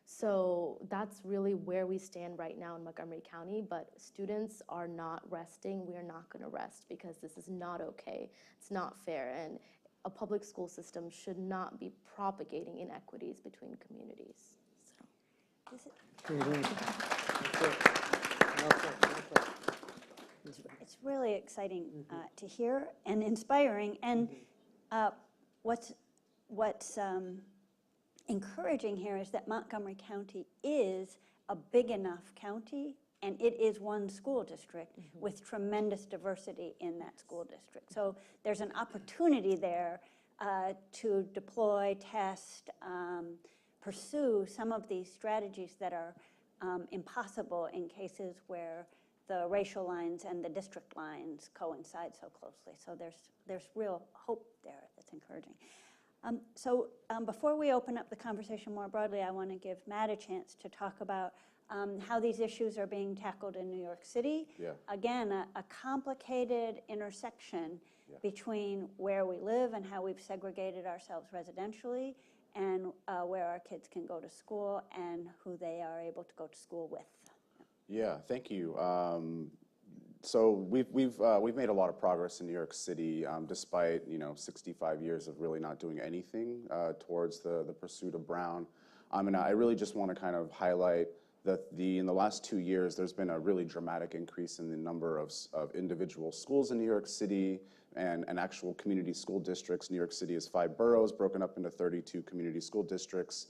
So that's really where we stand right now in Montgomery County, but students are not resting. We are not going to rest, because this is not okay. It's not fair, and a public school system should not be propagating inequities between communities. It's really exciting to hear and inspiring. And what's encouraging here is that Montgomery County is a big enough county, and it is one school district with tremendous diversity in that school district. So there's an opportunity there to deploy, test, pursue some of these strategies that are impossible in cases where the racial lines and the district lines coincide so closely. So there's real hope there that's encouraging. Before we open up the conversation more broadly, I want to give Matt a chance to talk about how these issues are being tackled in New York City. Yeah. Again, a complicated intersection between where we live and how we've segregated ourselves residentially, and where our kids can go to school and who they are able to go to school with. Yeah, thank you. So we've made a lot of progress in New York City, despite 65 years of really not doing anything towards the pursuit of Brown. And I really just want to kind of highlight that in the last 2 years, there's been a really dramatic increase in the number of individual schools in New York City and actual community school districts. New York City is 5 boroughs broken up into 32 community school districts.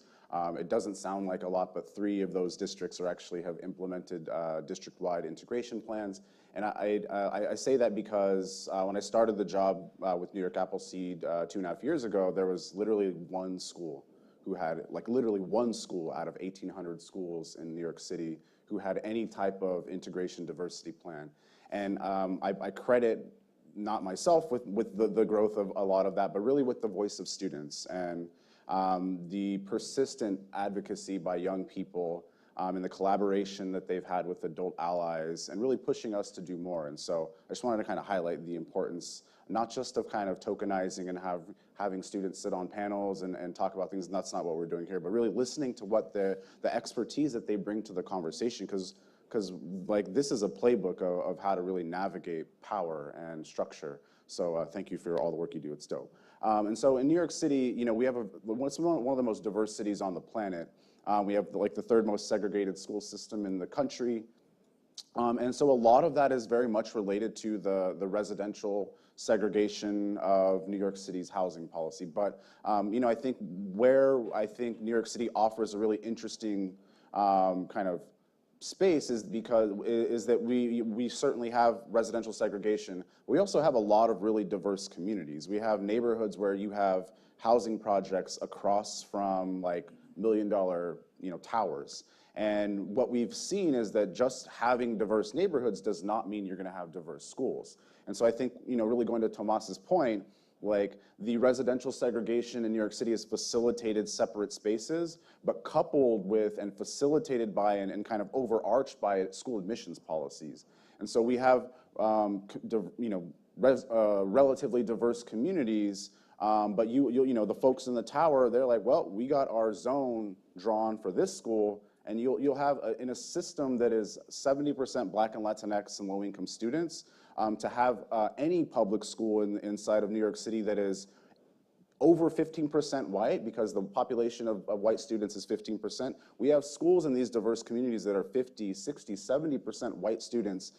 It doesn't sound like a lot, but 3 of those districts actually have implemented district-wide integration plans. And I say that because when I started the job with New York Appleseed 2.5 years ago, there was literally one school who had, literally one school out of 1,800 schools in New York City who had any type of integration diversity plan. And I credit not myself with the growth of a lot of that, but really with the voice of students and the persistent advocacy by young people and the collaboration that they've had with adult allies, and really pushing us to do more. And so I just wanted to kind of highlight the importance, not just of kind of tokenizing and having students sit on panels and talk about things, and that's not what we're doing here, but really listening to what the expertise that they bring to the conversation, because like this is a playbook of how to really navigate power and structure. So thank you for all the work you do. It's dope. And so in New York City, you know, we have one of the most diverse cities on the planet. We have like the third most segregated school system in the country. And so a lot of that is very much related to the residential segregation of New York City's housing policy. But you know, I think New York City offers a really interesting kind of space is that we certainly have residential segregation. We also have a lot of really diverse communities. We have neighborhoods where you have housing projects across from like $1 million, you know, towers. And what we've seen is that just having diverse neighborhoods does not mean you're going to have diverse schools. And so I think, you know, really going to Tomas's point, like the residential segregation in New York City has facilitated separate spaces, but coupled with and facilitated by and kind of overarched by school admissions policies. And so we have, you know, relatively diverse communities, but you know, the folks in the tower, they're like, well, we got our zone drawn for this school, and you'll have in a system that is 70% Black and Latinx and low-income students, to have any public school inside of New York City that is over 15% white, because the population of white students is 15%. We have schools in these diverse communities that are 50, 60, 70% white students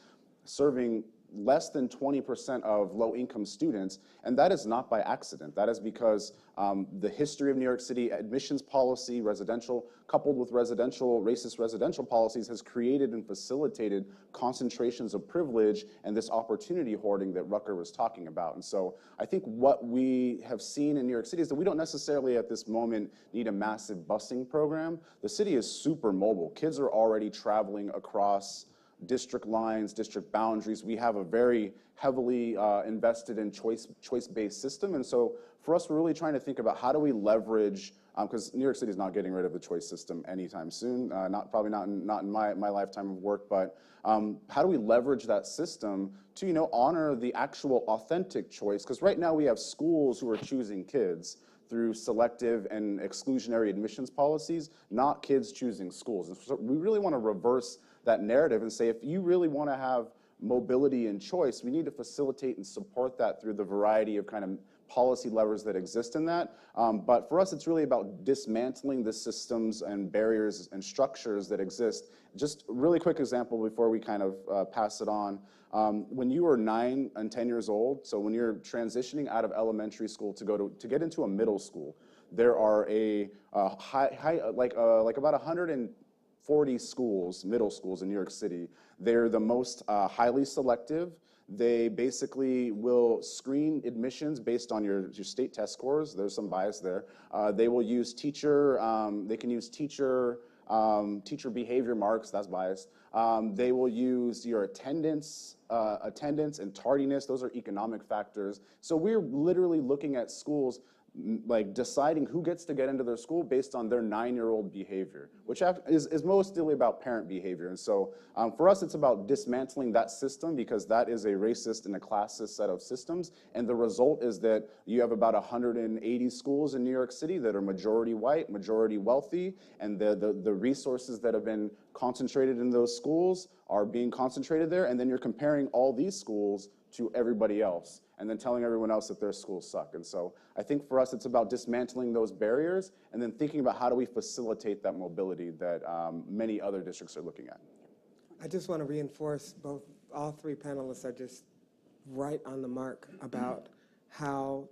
serving less than 20% of low-income students, and that is not by accident. That is because the history of New York City admissions policy, residential, coupled with racist residential policies, has created and facilitated concentrations of privilege and this opportunity hoarding that Rucker was talking about. And so I think what we have seen in New York City is that we don't necessarily at this moment need a massive busing program. The city is super mobile. Kids are already traveling across district lines, district boundaries. We have a very heavily invested in choice-based system. And so for us, we're really trying to think about how do we leverage, because New York City is not getting rid of the choice system anytime soon, probably not in my lifetime of work, but how do we leverage that system to, you know, honor the actual authentic choice? Because right now we have schools who are choosing kids through selective and exclusionary admissions policies, not kids choosing schools. And so we really want to reverse that narrative and say, if you really want to have mobility and choice, we need to facilitate and support that through the variety of kind of policy levers that exist in that. But for us, it's really about dismantling the systems and barriers and structures that exist. Just a really quick example before we kind of pass it on. When you are 9 and 10 years old, so when you're transitioning out of elementary school to get into a middle school, there are like about 140 schools, middle schools in New York City. They're the most highly selective. They basically will screen admissions based on your state test scores. There's some bias there. They will use they can use teacher behavior marks, that's biased. They will use your attendance and tardiness. Those are economic factors. So we're literally looking at schools like deciding who gets to get into their school based on their 9-year-old behavior, which is mostly about parent behavior. And so for us, it's about dismantling that system, because that is a racist and a classist set of systems. And the result is that you have about 180 schools in New York City that are majority white, majority wealthy, and the resources that have been concentrated in those schools are being concentrated there. And then you're comparing all these schools to everybody else, and then telling everyone else that their schools suck. And so I think for us, it's about dismantling those barriers and then thinking about how do we facilitate that mobility that many other districts are looking at. I just want to reinforce all three panelists are just right on the mark about how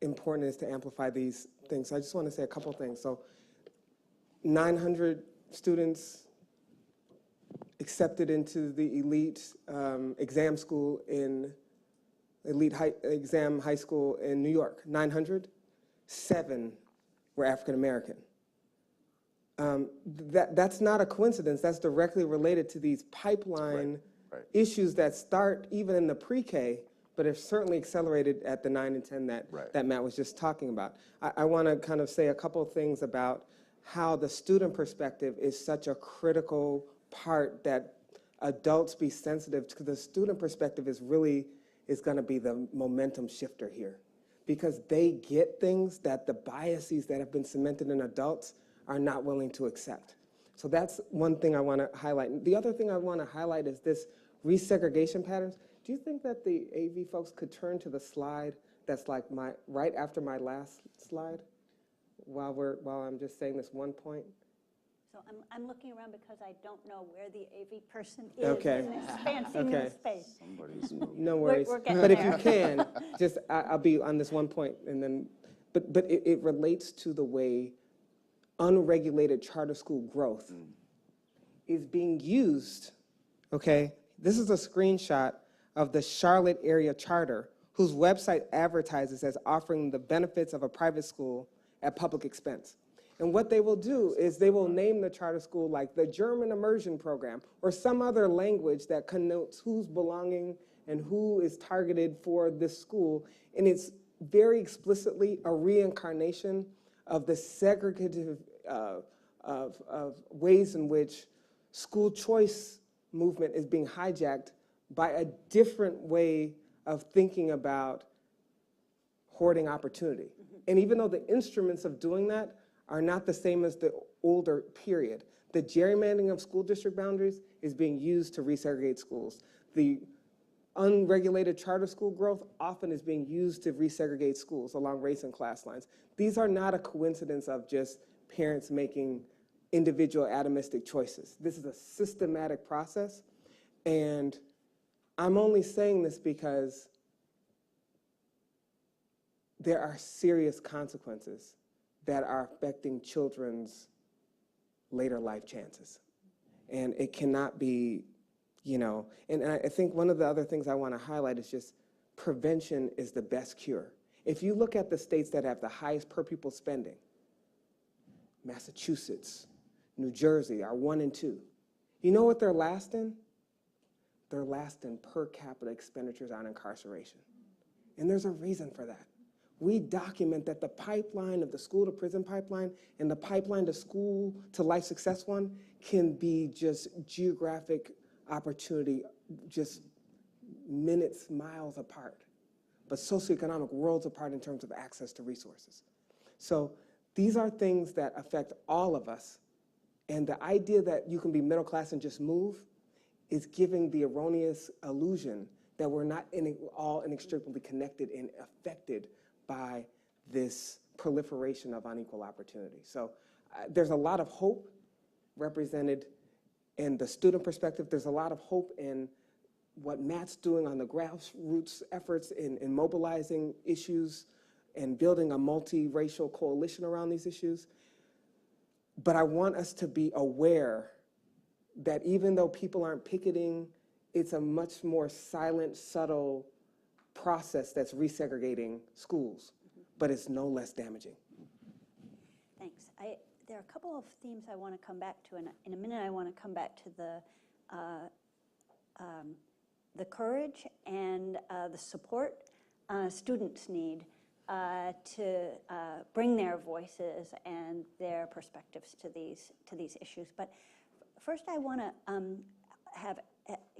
important it is to amplify these things. So I just want to say a couple things. So 900 students accepted into the elite exam school in exam high school in New York. 900, 7 were African American. That's not a coincidence. That's directly related to these pipeline issues that start even in the pre-K, but have certainly accelerated at the 9 and 10 that Matt was just talking about. I want to kind of say a couple of things about how the student perspective is such a critical part that adults be sensitive to. The student perspective is going to be the momentum shifter here, because they get things that the biases that have been cemented in adults are not willing to accept. So that's one thing I want to highlight. The other thing I want to highlight is this resegregation patterns. Do you think that the AV folks could turn to the slide that's like right after my last slide, while I'm just saying this one point? So I'm looking around because I don't know where the AV person is Okay. in this fancy new space. Somebody's moving. No worries. We're getting but if there. you can, just I'll be on this one point, and then, but it relates to the way unregulated charter school growth is being used. Okay, this is a screenshot of the Charlotte area charter, whose website advertises as offering the benefits of a private school at public expense. And what they will do is they will name the charter school like the German Immersion Program or some other language that connotes who's belonging and who is targeted for this school. And it's very explicitly a reincarnation of the segregative of ways in which school choice movement is being hijacked by a different way of thinking about hoarding opportunity. And even though the instruments of doing that are not the same as the older period, the gerrymandering of school district boundaries is being used to resegregate schools. The unregulated charter school growth often is being used to resegregate schools along race and class lines. These are not a coincidence of just parents making individual atomistic choices. This is a systematic process, and I'm only saying this because there are serious consequences that are affecting children's later life chances. And it cannot be, and I think one of the other things I want to highlight is just prevention is the best cure. If you look at the states that have the highest per pupil spending, Massachusetts, New Jersey are 1 and 2. You know what they're last in? They're last in per capita expenditures on incarceration. And there's a reason for that. We document that the pipeline of the school to prison pipeline and the pipeline to school to life success one can be just geographic opportunity, just minutes, miles apart, but socioeconomic worlds apart in terms of access to resources. So these are things that affect all of us. And the idea that you can be middle class and just move is giving the erroneous illusion that we're not all inextricably connected and affected by this proliferation of unequal opportunity. So there's a lot of hope represented in the student perspective. There's a lot of hope in what Matt's doing on the grassroots efforts in mobilizing issues and building a multiracial coalition around these issues. But I want us to be aware that even though people aren't picketing, it's a much more silent, subtle process that's resegregating schools, but it's no less damaging. Thanks. There are a couple of themes I want to come back to, and in a minute I want to come back to the courage and the support students need to bring their voices and their perspectives to these issues. But first I want to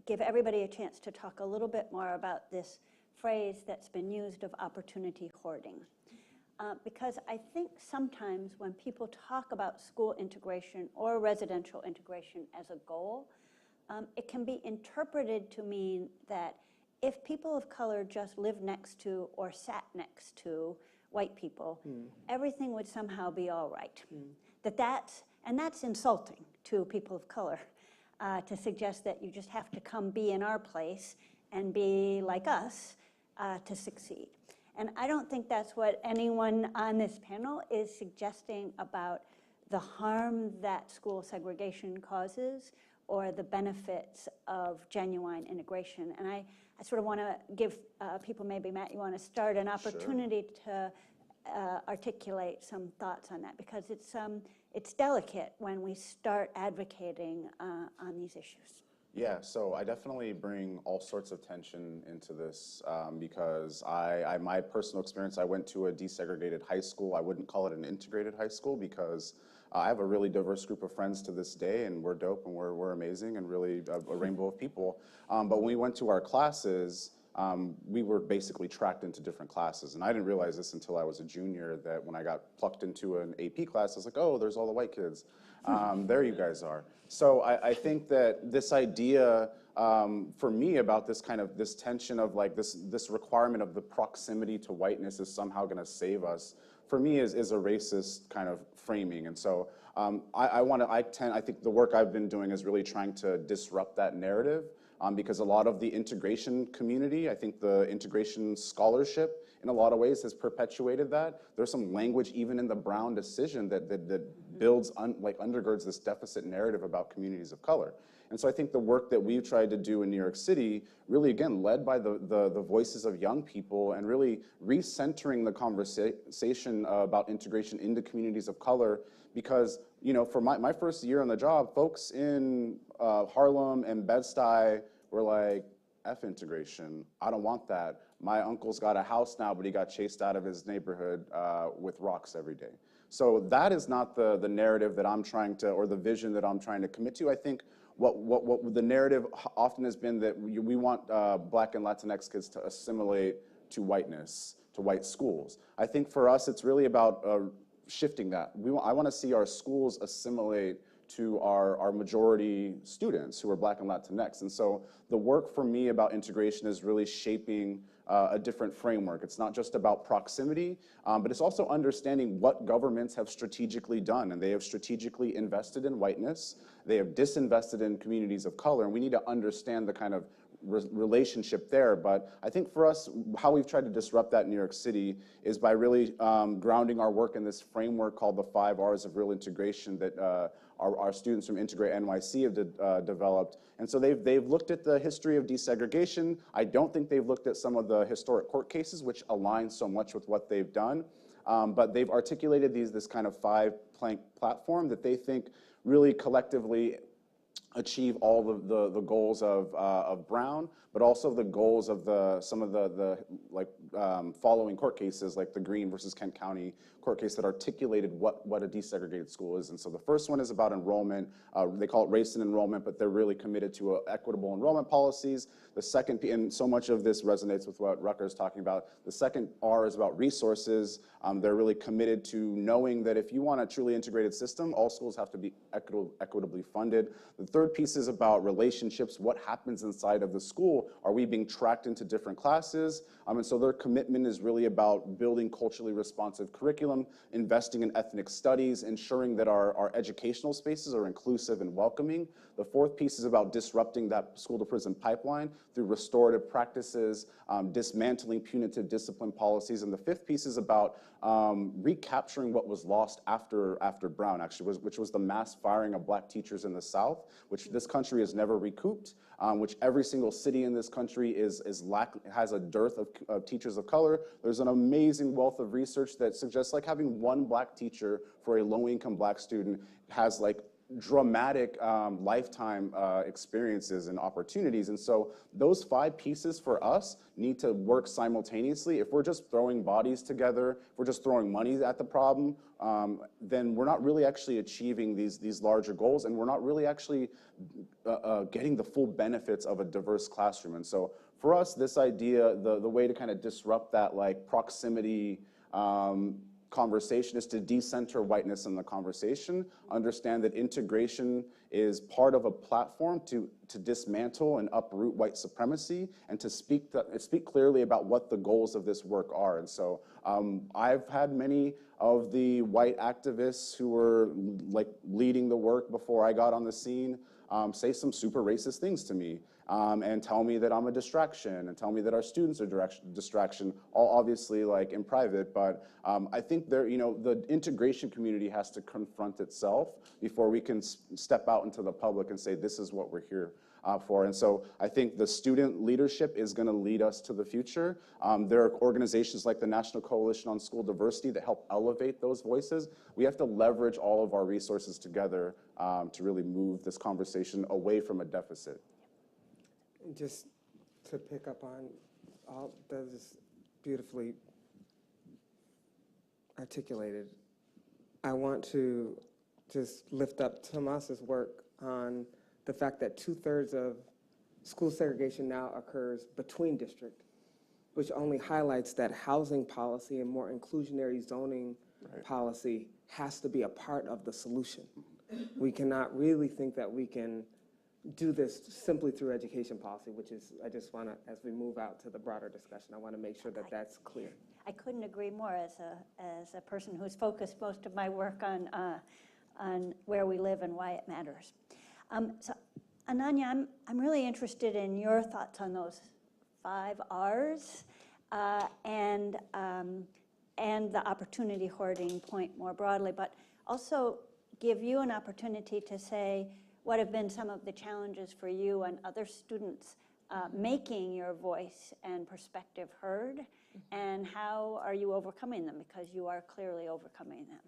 give everybody a chance to talk a little bit more about this phrase that's been used of opportunity hoarding. Because I think sometimes when people talk about school integration or residential integration as a goal, it can be interpreted to mean that if people of color just lived next to or sat next to white people, everything would somehow be all right. That's insulting to people of color, to suggest that you just have to come be in our place and be like us to succeed. And I don't think that's what anyone on this panel is suggesting about the harm that school segregation causes or the benefits of genuine integration. And I sort of want to give people, maybe Matt, you want to start an opportunity to articulate some thoughts on that, because it's delicate when we start advocating on these issues. Yeah, so I definitely bring all sorts of tension into this because my personal experience, I went to a desegregated high school. I wouldn't call it an integrated high school because I have a really diverse group of friends to this day, and we're dope and we're amazing and really a rainbow of people. But when we went to our classes, we were basically tracked into different classes. And I didn't realize this until I was a junior, that when I got plucked into an AP class, I was like, oh, there's all the white kids. There you guys are. So I think that this idea for me about this kind of this tension of like this requirement of the proximity to whiteness is somehow going to save us, for me is a racist kind of framing. And so I think the work I've been doing is really trying to disrupt that narrative. Because a lot of the integration community, I think the integration scholarship in a lot of ways has perpetuated that. There's some language even in the Brown decision that builds, undergirds this deficit narrative about communities of color. And so I think the work that we've tried to do in New York City, really again, led by the voices of young people and really recentering the conversation about integration into communities of color, because for my first year on the job, folks in Harlem and Bed-Stuy were like, F integration, I don't want that. My uncle's got a house now, but he got chased out of his neighborhood with rocks every day. So that is not the narrative that I'm trying to, or the vision that I'm trying to commit to. I think what the narrative often has been that we want Black and Latinx kids to assimilate to whiteness, to white schools. I think for us, it's really about shifting that. I want to see our schools assimilate to our majority students who are Black and Latinx. And so the work for me about integration is really shaping a different framework. It's not just about proximity, but it's also understanding what governments have strategically done. And they have strategically invested in whiteness. They have disinvested in communities of color. And we need to understand the kind of relationship there. But I think for us, how we've tried to disrupt that in New York City is by really grounding our work in this framework called the 5 R's of real integration that our students from Integrate NYC have developed. And so they've looked at the history of desegregation. I don't think they've looked at some of the historic court cases, which align so much with what they've done. But they've articulated this kind of 5-plank platform that they think really collectively achieve all the goals of Brown, but also the goals of some of the following court cases, like the Green versus Kent County court case that articulated what a desegregated school is. And so the first one is about enrollment. They call it race and enrollment, but they're really committed to equitable enrollment policies. The second, and so much of this resonates with what Rucker is talking about, the second R is about resources. They're really committed to knowing that if you want a truly integrated system, all schools have to be equitably funded. The third piece is about relationships. What happens inside of the school? Are we being tracked into different classes? And so their commitment is really about building culturally responsive curriculum, investing in ethnic studies, ensuring that our educational spaces are inclusive and welcoming. The fourth piece is about disrupting that school-to-prison pipeline through restorative practices, dismantling punitive discipline policies. And the fifth piece is about recapturing what was lost after Brown, actually, which was the mass firing of Black teachers in the South, which this country has never recouped, which every single city in this country has a dearth of teachers of color. There's an amazing wealth of research that suggests like having one Black teacher for a low-income Black student has like dramatic lifetime experiences and opportunities. And so those 5 pieces for us need to work simultaneously. If we're just throwing bodies together, if we're just throwing money at the problem, then we're not really actually achieving these larger goals, and we're not really actually getting the full benefits of a diverse classroom. And so for us, this idea, the way to kind of disrupt that like proximity conversation is to decenter whiteness in the conversation, understand that integration is part of a platform to dismantle and uproot white supremacy, and to speak clearly about what the goals of this work are. And so I've had many of the white activists who were like leading the work before I got on the scene say some super racist things to me. And tell me that I'm a distraction, and tell me that our students are distraction, all obviously like in private. But I think the integration community has to confront itself before we can step out into the public and say, this is what we're here for. And so I think the student leadership is going to lead us to the future. There are organizations like the National Coalition on School Diversity that help elevate those voices. We have to leverage all of our resources together to really move this conversation away from a deficit. Just to pick up on all that is beautifully articulated, I want to just lift up Tomas's work on the fact that 2/3 of school segregation now occurs between district, which only highlights that housing policy and more inclusionary zoning policy has to be a part of the solution. We cannot really think that we can do this simply through education policy, which is, I just want to, as we move out to the broader discussion, I want to make sure that that's clear. I couldn't agree more as a person who's focused most of my work on where we live and why it matters. So Ananya, I'm really interested in your thoughts on those 5 R's and the opportunity hoarding point more broadly, but also give you an opportunity to say what have been some of the challenges for you and other students making your voice and perspective heard, and how are you overcoming them, because you are clearly overcoming them.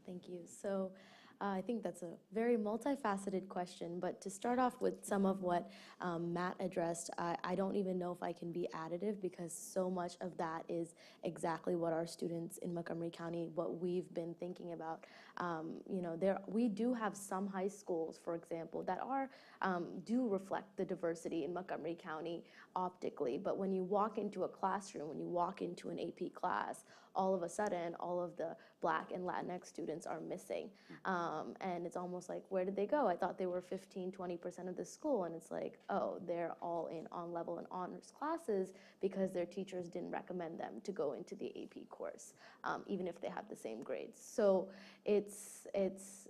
Thank you. So I think that's a very multifaceted question, but to start off with some of what Matt addressed, I don't even know if I can be additive, because so much of that is exactly what our students in Montgomery County, what we've been thinking about. We do have some high schools, for example, that do reflect the diversity in Montgomery County optically, but when you walk into a classroom, when you walk into an AP class, all of a sudden, all of the Black and Latinx students are missing. And it's almost like, where did they go? I thought they were 15-20% of the school, and it's like, oh, they're all in on-level and honors classes because their teachers didn't recommend them to go into the AP course, even if they have the same grades. So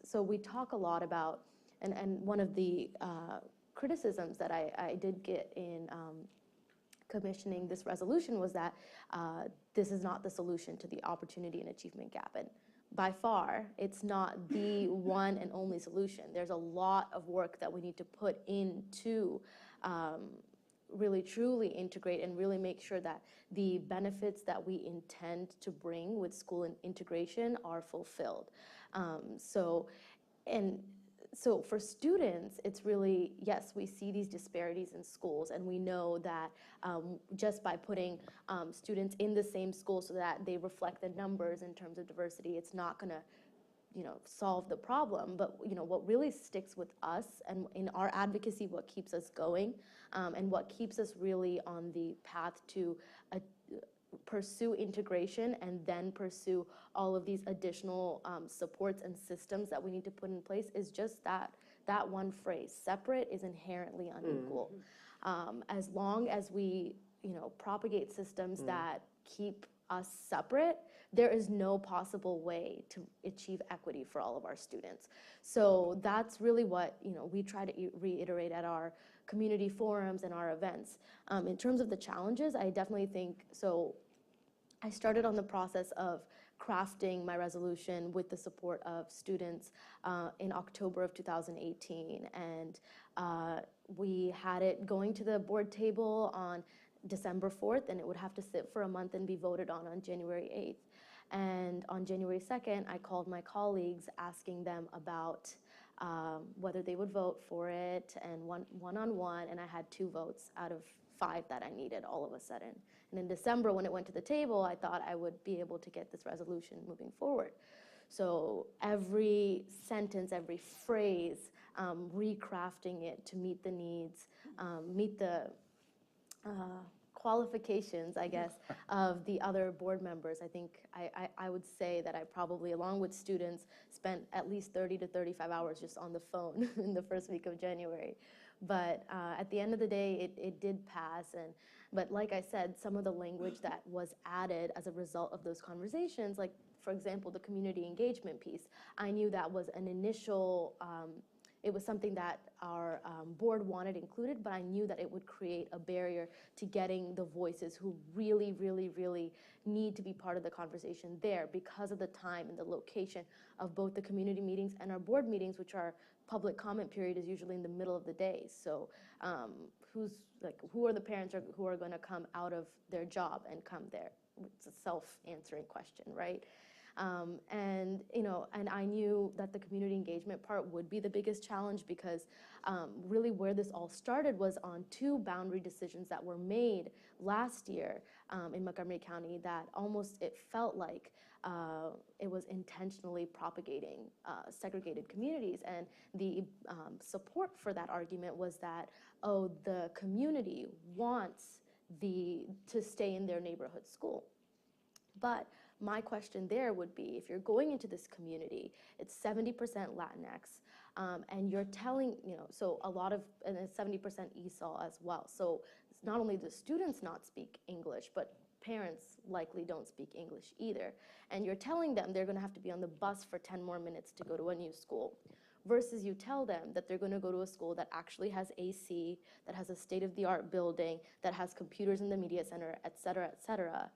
so we talk a lot about, and one of the criticisms that I did get in commissioning this resolution was that this is not the solution to the opportunity and achievement gap. And by far, it's not the one and only solution. There's a lot of work that we need to put into really truly integrate and really make sure that the benefits that we intend to bring with school and integration are fulfilled. So for students, it's really, yes, we see these disparities in schools, and we know that just by putting students in the same school so that they reflect the numbers in terms of diversity, it's not going to solve the problem. But what really sticks with us and in our advocacy, what keeps us going, and what keeps us really on the path to pursue integration and then pursue all of these additional supports and systems that we need to put in place is just that one phrase: separate is inherently unequal. As long as we propagate systems that keep us separate, there is no possible way to achieve equity for all of our students. So that's really what we try to reiterate at our community forums and our events. In terms of the challenges, I definitely think so. I started on the process of crafting my resolution with the support of students in October of 2018, and we had it going to the board table on December 4th, and it would have to sit for a month and be voted on January 8th. And on January 2nd, I called my colleagues asking them about whether they would vote for it, and one-on-one, and I had 2 votes out of 5 that I needed all of a sudden. And in December, when it went to the table, I thought I would be able to get this resolution moving forward. So every sentence, every phrase, recrafting it to meet the needs, meet the qualifications, I guess, of the other board members. I think I would say that I probably, along with students, spent at least 30 to 35 hours just on the phone in the first week of January. But at the end of the day, it did pass. But like I said, some of the language that was added as a result of those conversations, like, for example, the community engagement piece, I knew that was an initial, it was something that our board wanted included, but I knew that it would create a barrier to getting the voices who really, really, really need to be part of the conversation there because of the time and the location of both the community meetings and our board meetings, which our public comment period is usually in the middle of the day. So who are the parents who are going to come out of their job and come there? It's a self-answering question, right? And I knew that the community engagement part would be the biggest challenge because really where this all started was on 2 boundary decisions that were made last year in Montgomery County that almost it felt like it was intentionally propagating segregated communities. And the support for that argument was that, oh, the community wants to stay in their neighborhood school. But my question there would be, if you're going into this community, it's 70% Latinx, and you're telling, so a lot of, and it's 70% ESOL as well. So it's not only do students not speak English, but parents likely don't speak English either. And you're telling them they're gonna have to be on the bus for 10 more minutes to go to a new school, versus you tell them that they're gonna go to a school that actually has AC, that has a state-of-the-art building, that has computers in the media center, et cetera, et cetera.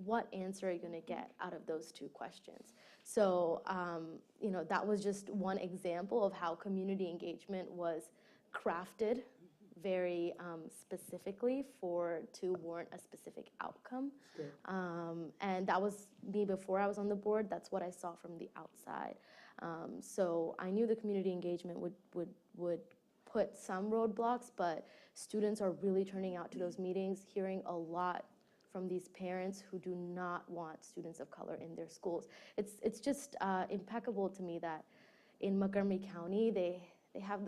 What answer are you gonna get out of those 2 questions? So, that was just one example of how community engagement was crafted very specifically to warrant a specific outcome. And that was me before I was on the board. That's what I saw from the outside. So I knew the community engagement would put some roadblocks, but students are really turning out to those meetings, hearing a lot from these parents who do not want students of color in their schools. It's just impeccable to me that in Montgomery County, they have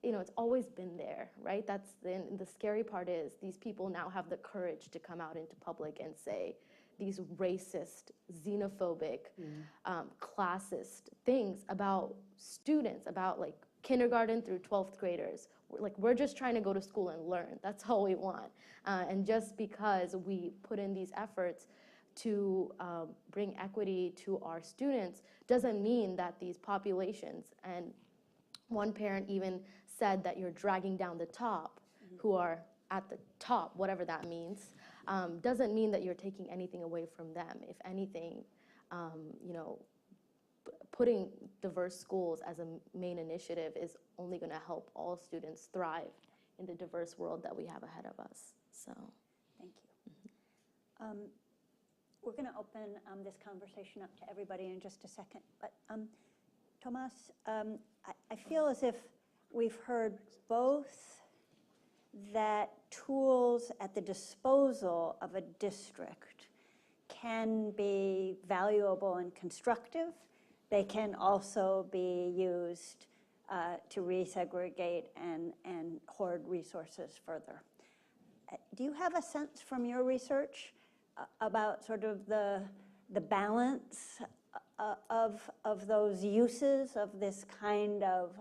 it's always been there, right? The scary part is these people now have the courage to come out into public and say these racist, xenophobic, classist things about students, about like kindergarten through 12th graders. We're just trying to go to school and learn. That's all we want. And just because we put in these efforts to bring equity to our students doesn't mean that these populations, and one parent even said that you're dragging down the top, who are at the top, whatever that means, doesn't mean that you're taking anything away from them. If anything, putting diverse schools as a main initiative is only going to help all students thrive in the diverse world that we have ahead of us. So, thank you. We're going to open this conversation up to everybody in just a second. But Tomas, I feel as if we've heard both that tools at the disposal of a district can be valuable and constructive. They can also be used to resegregate and hoard resources further. Do you have a sense from your research about sort of the balance of those uses of this kind of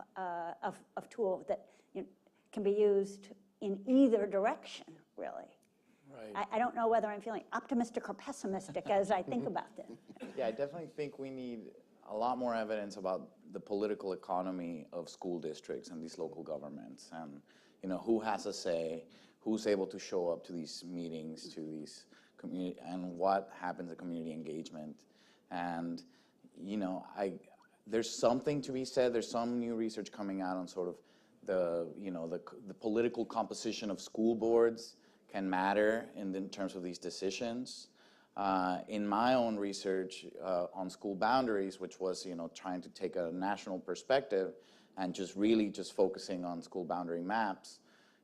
tool that can be used in either direction, really? Right. I don't know whether I'm feeling optimistic or pessimistic as I think about this. Yeah, I definitely think we need a lot more evidence about the political economy of school districts and these local governments, and who has a say, who's able to show up to these meetings, to these community, and what happens at community engagement. And there's something to be said. There's some new research coming out on sort of the political composition of school boards can matter in terms of these decisions. In my own research on school boundaries, which was trying to take a national perspective and just focusing on school boundary maps,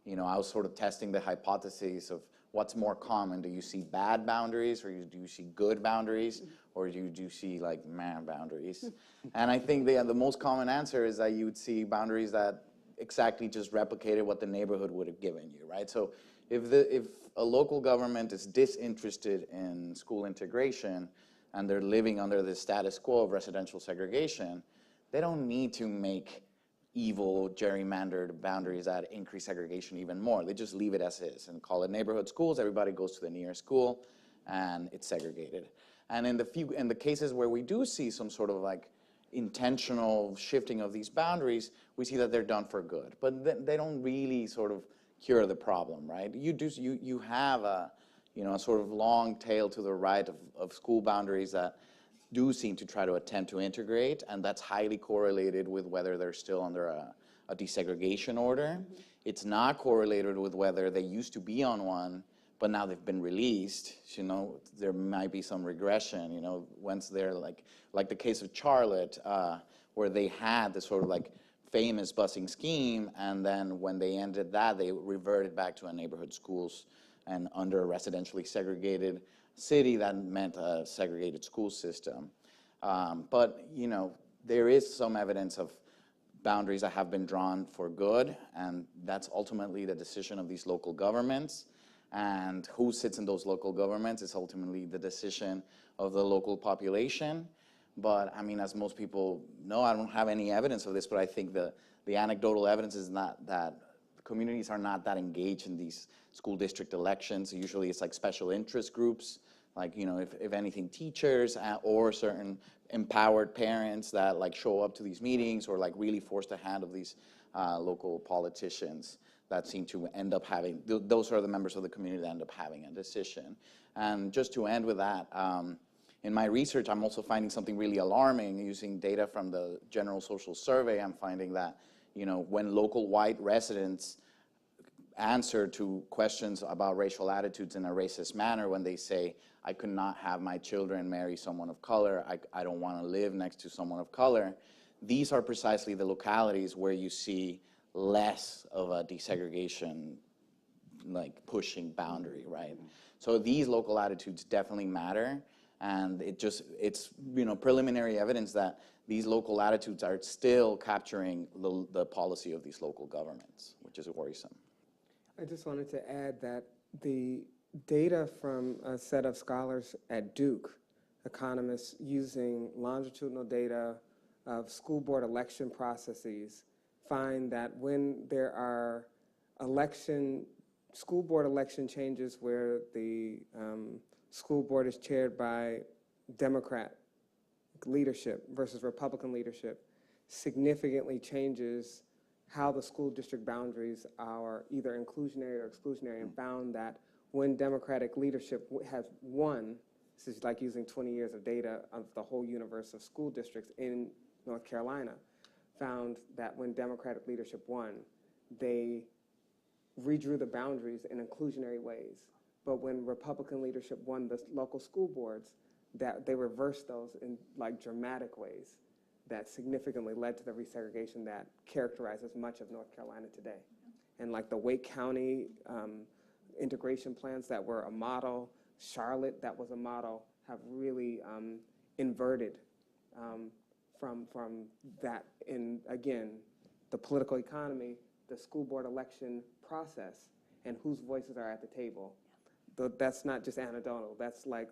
I was sort of testing the hypotheses of what's more common. Do you see bad boundaries, or do you see good boundaries, or do you see like boundaries? And I think the most common answer is that you would see boundaries that exactly just replicated what the neighborhood would have given you, right? So if a local government is disinterested in school integration and they're living under the status quo of residential segregation, they don't need to make evil gerrymandered boundaries that increase segregation even more. They just leave it as is and call it neighborhood schools. Everybody goes to the nearest school and it's segregated. And in the cases where we do see some sort of like intentional shifting of these boundaries, we see that they're done for good, but they don't really sort of cure the problem, right? You have a sort of long tail to the right of school boundaries that do seem to try to attempt to integrate, and that's highly correlated with whether they're still under a desegregation order. It's not correlated with whether they used to be on one, but now they've been released, there might be some regression, once they're like the case of Charlotte, where they had this sort of like famous busing scheme, and then when they ended that, they reverted back to a neighborhood schools, and under a residentially segregated city, that meant a segregated school system. But, there is some evidence of boundaries that have been drawn for good, and that's ultimately the decision of these local governments. And who sits in those local governments is ultimately the decision of the local population. But I mean, as most people know, I don't have any evidence of this, but I think the anecdotal evidence is not that communities are not that engaged in these school district elections. Usually it's like special interest groups, like, if anything, teachers or certain empowered parents that like show up to these meetings, or like really force the hand of these local politicians that seem to end up having, those are the members of the community that end up having a decision. And just to end with that, in my research, I'm also finding something really alarming. Using data from the General Social Survey, I'm finding that, when local white residents answer to questions about racial attitudes in a racist manner, when they say, I could not have my children marry someone of color, I don't want to live next to someone of color, these are precisely the localities where you see less of a desegregation, like pushing boundary, right? So these local attitudes definitely matter, and it's preliminary evidence that these local attitudes are still capturing the policy of these local governments, which is worrisome. I just wanted to add that the data from a set of scholars at Duke, economists, using longitudinal data of school board election processes, find that when there are school board election changes where the school board is chaired by Democrat leadership versus Republican leadership, significantly changes how the school district boundaries are either inclusionary or exclusionary, and found that when Democratic leadership has won, this is like using 20 years of data of the whole universe of school districts in North Carolina, found that when Democratic leadership won, they redrew the boundaries in inclusionary ways. But when Republican leadership won the local school boards, that they reversed those in like dramatic ways that significantly led to the resegregation that characterizes much of North Carolina today. And like the Wake County integration plans that were a model, Charlotte that was a model, have really inverted from that in, again, the political economy, the school board election process, and whose voices are at the table. That's not just anecdotal, that's like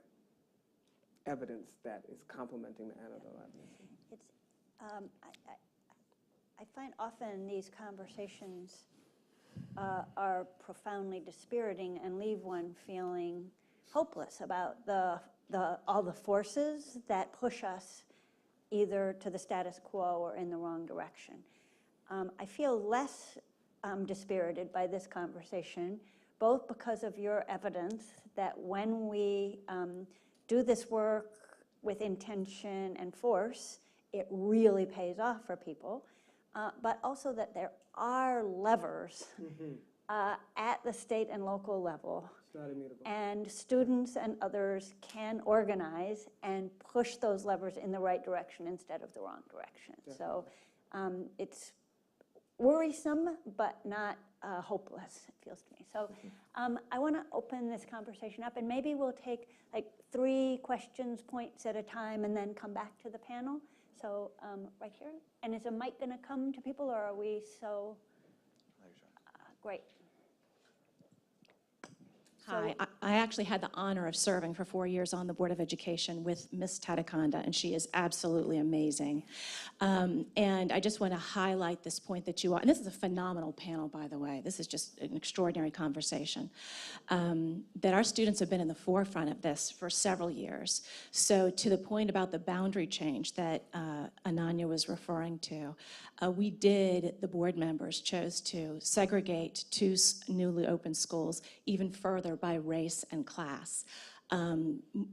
evidence that is complementing the anecdotal evidence. I find often these conversations are profoundly dispiriting and leave one feeling hopeless about all the forces that push us either to the status quo or in the wrong direction. I feel less dispirited by this conversation, both because of your evidence that when we do this work with intention and force, it really pays off for people, but also that there are levers at the state and local level. It's not immutable. And students and others can organize and push those levers in the right direction instead of the wrong direction. Definitely. So it's worrisome, but not hopeless, it feels to me. So I want to open this conversation up, and maybe we'll take like 3 questions, points at a time, and then come back to the panel. So right here. And is a mic going to come to people, or are we so great? Hi, I actually had the honor of serving for 4 years on the Board of Education with Ms. Tataconda, and she is absolutely amazing. And I just want to highlight this point that you all, and this is a phenomenal panel, by the way. This is just an extraordinary conversation, that our students have been in the forefront of this for several years. So to the point about the boundary change that Ananya was referring to, the board members chose to segregate 2 newly opened schools even further by race and class,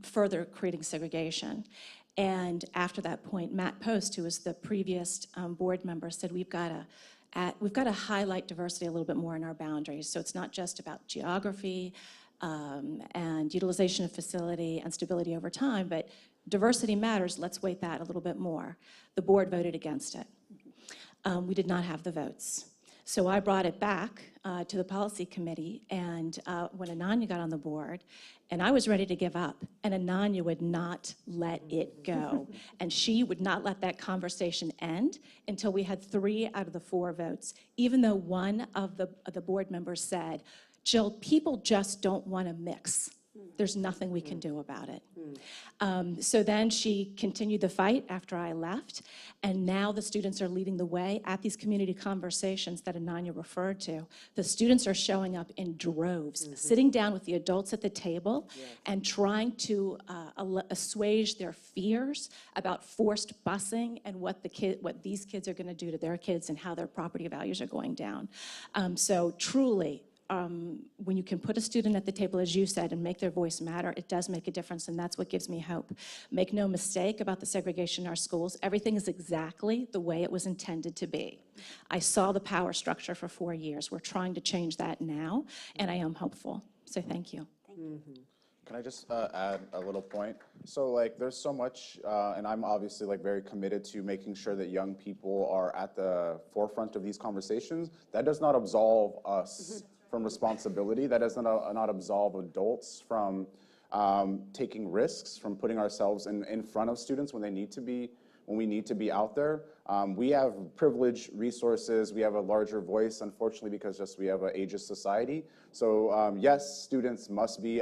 further creating segregation. And after that point, Matt Post, who was the previous board member, said we've got to highlight diversity a little bit more in our boundaries. So it's not just about geography, and utilization of facility and stability over time, but diversity matters, let's weight that a little bit more. The board voted against it. We did not have the votes. So I brought it back to the policy committee, and when Ananya got on the board, and I was ready to give up, and Ananya would not let it go. And she would not let that conversation end until we had 3 out of the 4 votes, even though one of the board members said, Jill, people just don't want to mix. There's nothing we can do about it. So then she continued the fight after I left, and now the students are leading the way at these community conversations that Ananya referred to. The students are showing up in droves, sitting down with the adults at the table and trying to assuage their fears about forced busing and what these kids are going to do to their kids and how their property values are going down. So truly, when you can put a student at the table, as you said, and make their voice matter, it does make a difference, and that's what gives me hope. Make no mistake about the segregation in our schools. Everything is exactly the way it was intended to be. I saw the power structure for 4 years. We're trying to change that now, and I am hopeful. So thank you. Thank you. Can I just add a little point? So like there's so much, and I'm obviously like very committed to making sure that young people are at the forefront of these conversations. That does not absolve us from responsibility. That does not absolve adults from taking risks, from putting ourselves in front of students when we need to be out there. We have privileged resources. We have a larger voice, unfortunately, because we have an ageist society. So yes, students must be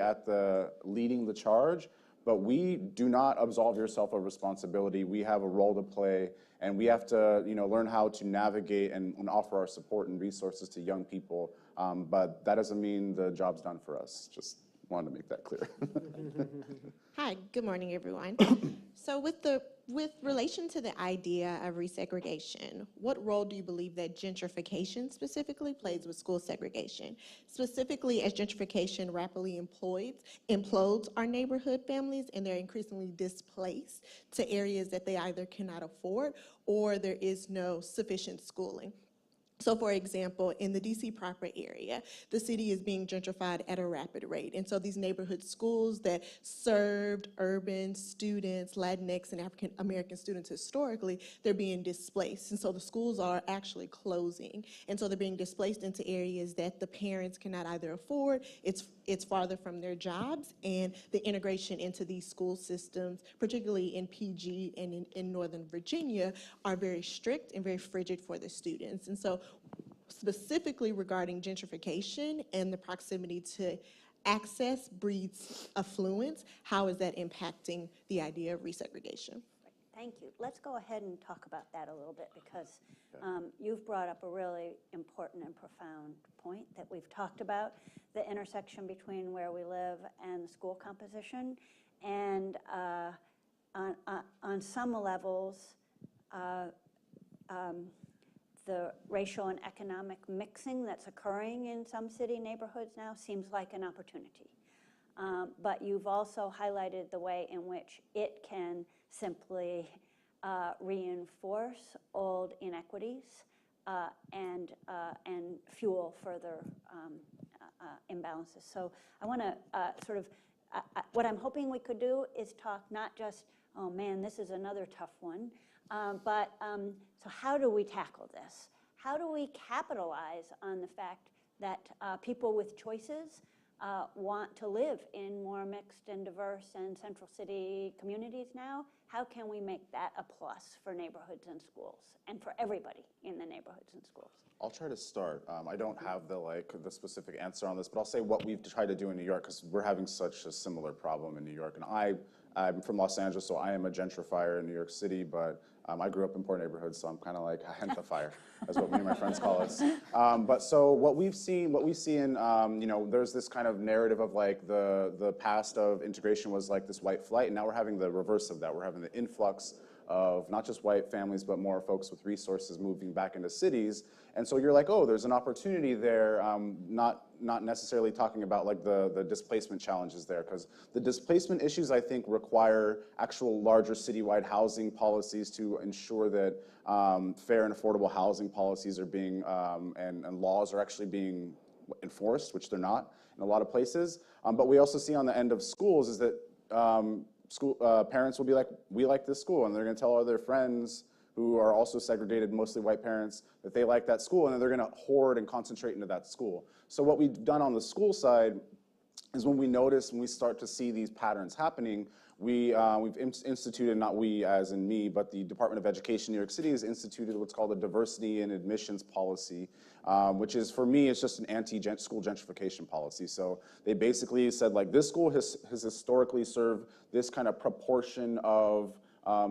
leading the charge, but we do not absolve yourself of responsibility. We have a role to play, and we have to learn how to navigate and offer our support and resources to young people. But that doesn't mean the job's done for us. Just wanted to make that clear. Hi, good morning, everyone. So with relation to the idea of resegregation, what role do you believe that gentrification specifically plays with school segregation? Specifically, as gentrification rapidly implodes our neighborhood families, and they're increasingly displaced to areas that they either cannot afford or there is no sufficient schooling. So for example, in the DC proper area, the city is being gentrified at a rapid rate. And so these neighborhood schools that served urban students, Latinx and African American students historically, they're being displaced. And so the schools are actually closing. And so they're being displaced into areas that the parents cannot either afford, it's farther from their jobs, and the integration into these school systems, particularly in PG and in Northern Virginia, are very strict and very frigid for the students. And so specifically regarding gentrification and the proximity to access breeds affluence, how is that impacting the idea of resegregation? Thank you. Let's go ahead and talk about that a little bit, because you've brought up a really important and profound point that we've talked about, the intersection between where we live and the school composition. And on some levels, the racial and economic mixing that's occurring in some city neighborhoods now seems like an opportunity. But you've also highlighted the way in which it can simply reinforce old inequities and fuel further imbalances. So I want to what I'm hoping we could do is talk not just, oh man, this is another tough one, but so how do we tackle this? How do we capitalize on the fact that people with choices want to live in more mixed and diverse and central city communities now? How can we make that a plus for neighborhoods and schools, and for everybody in the neighborhoods and schools? I'll try to start. I don't have the specific answer on this, but I'll say what we've tried to do in New York, because we're having such a similar problem in New York. And I'm from Los Angeles, so I am a gentrifier in New York City, but I grew up in poor neighborhoods, so I'm kind of like a gentrifier, is what me and my friends call us. But so what we see in, there's this kind of narrative of like the past of integration was like this white flight, and now we're having the reverse of that. We're having the influx of not just white families, but more folks with resources moving back into cities. And so you're like, oh, there's an opportunity there, not necessarily talking about like the displacement challenges there, because the displacement issues, I think, require actual larger citywide housing policies to ensure that fair and affordable housing policies are being, and laws are actually being enforced, which they're not in a lot of places. But we also see on the end of schools is that parents will be like, we like this school, and they're going to tell all their friends who are also segregated, mostly white parents, that they like that school, and then they're going to hoard and concentrate into that school. So what we've done on the school side is when we start to see these patterns happening, we've instituted, not we as in me, but the Department of Education in New York City has instituted what's called a diversity and admissions policy, which is, for me, it's just an anti-school gentrification policy. So they basically said, like, this school has historically served this kind of proportion of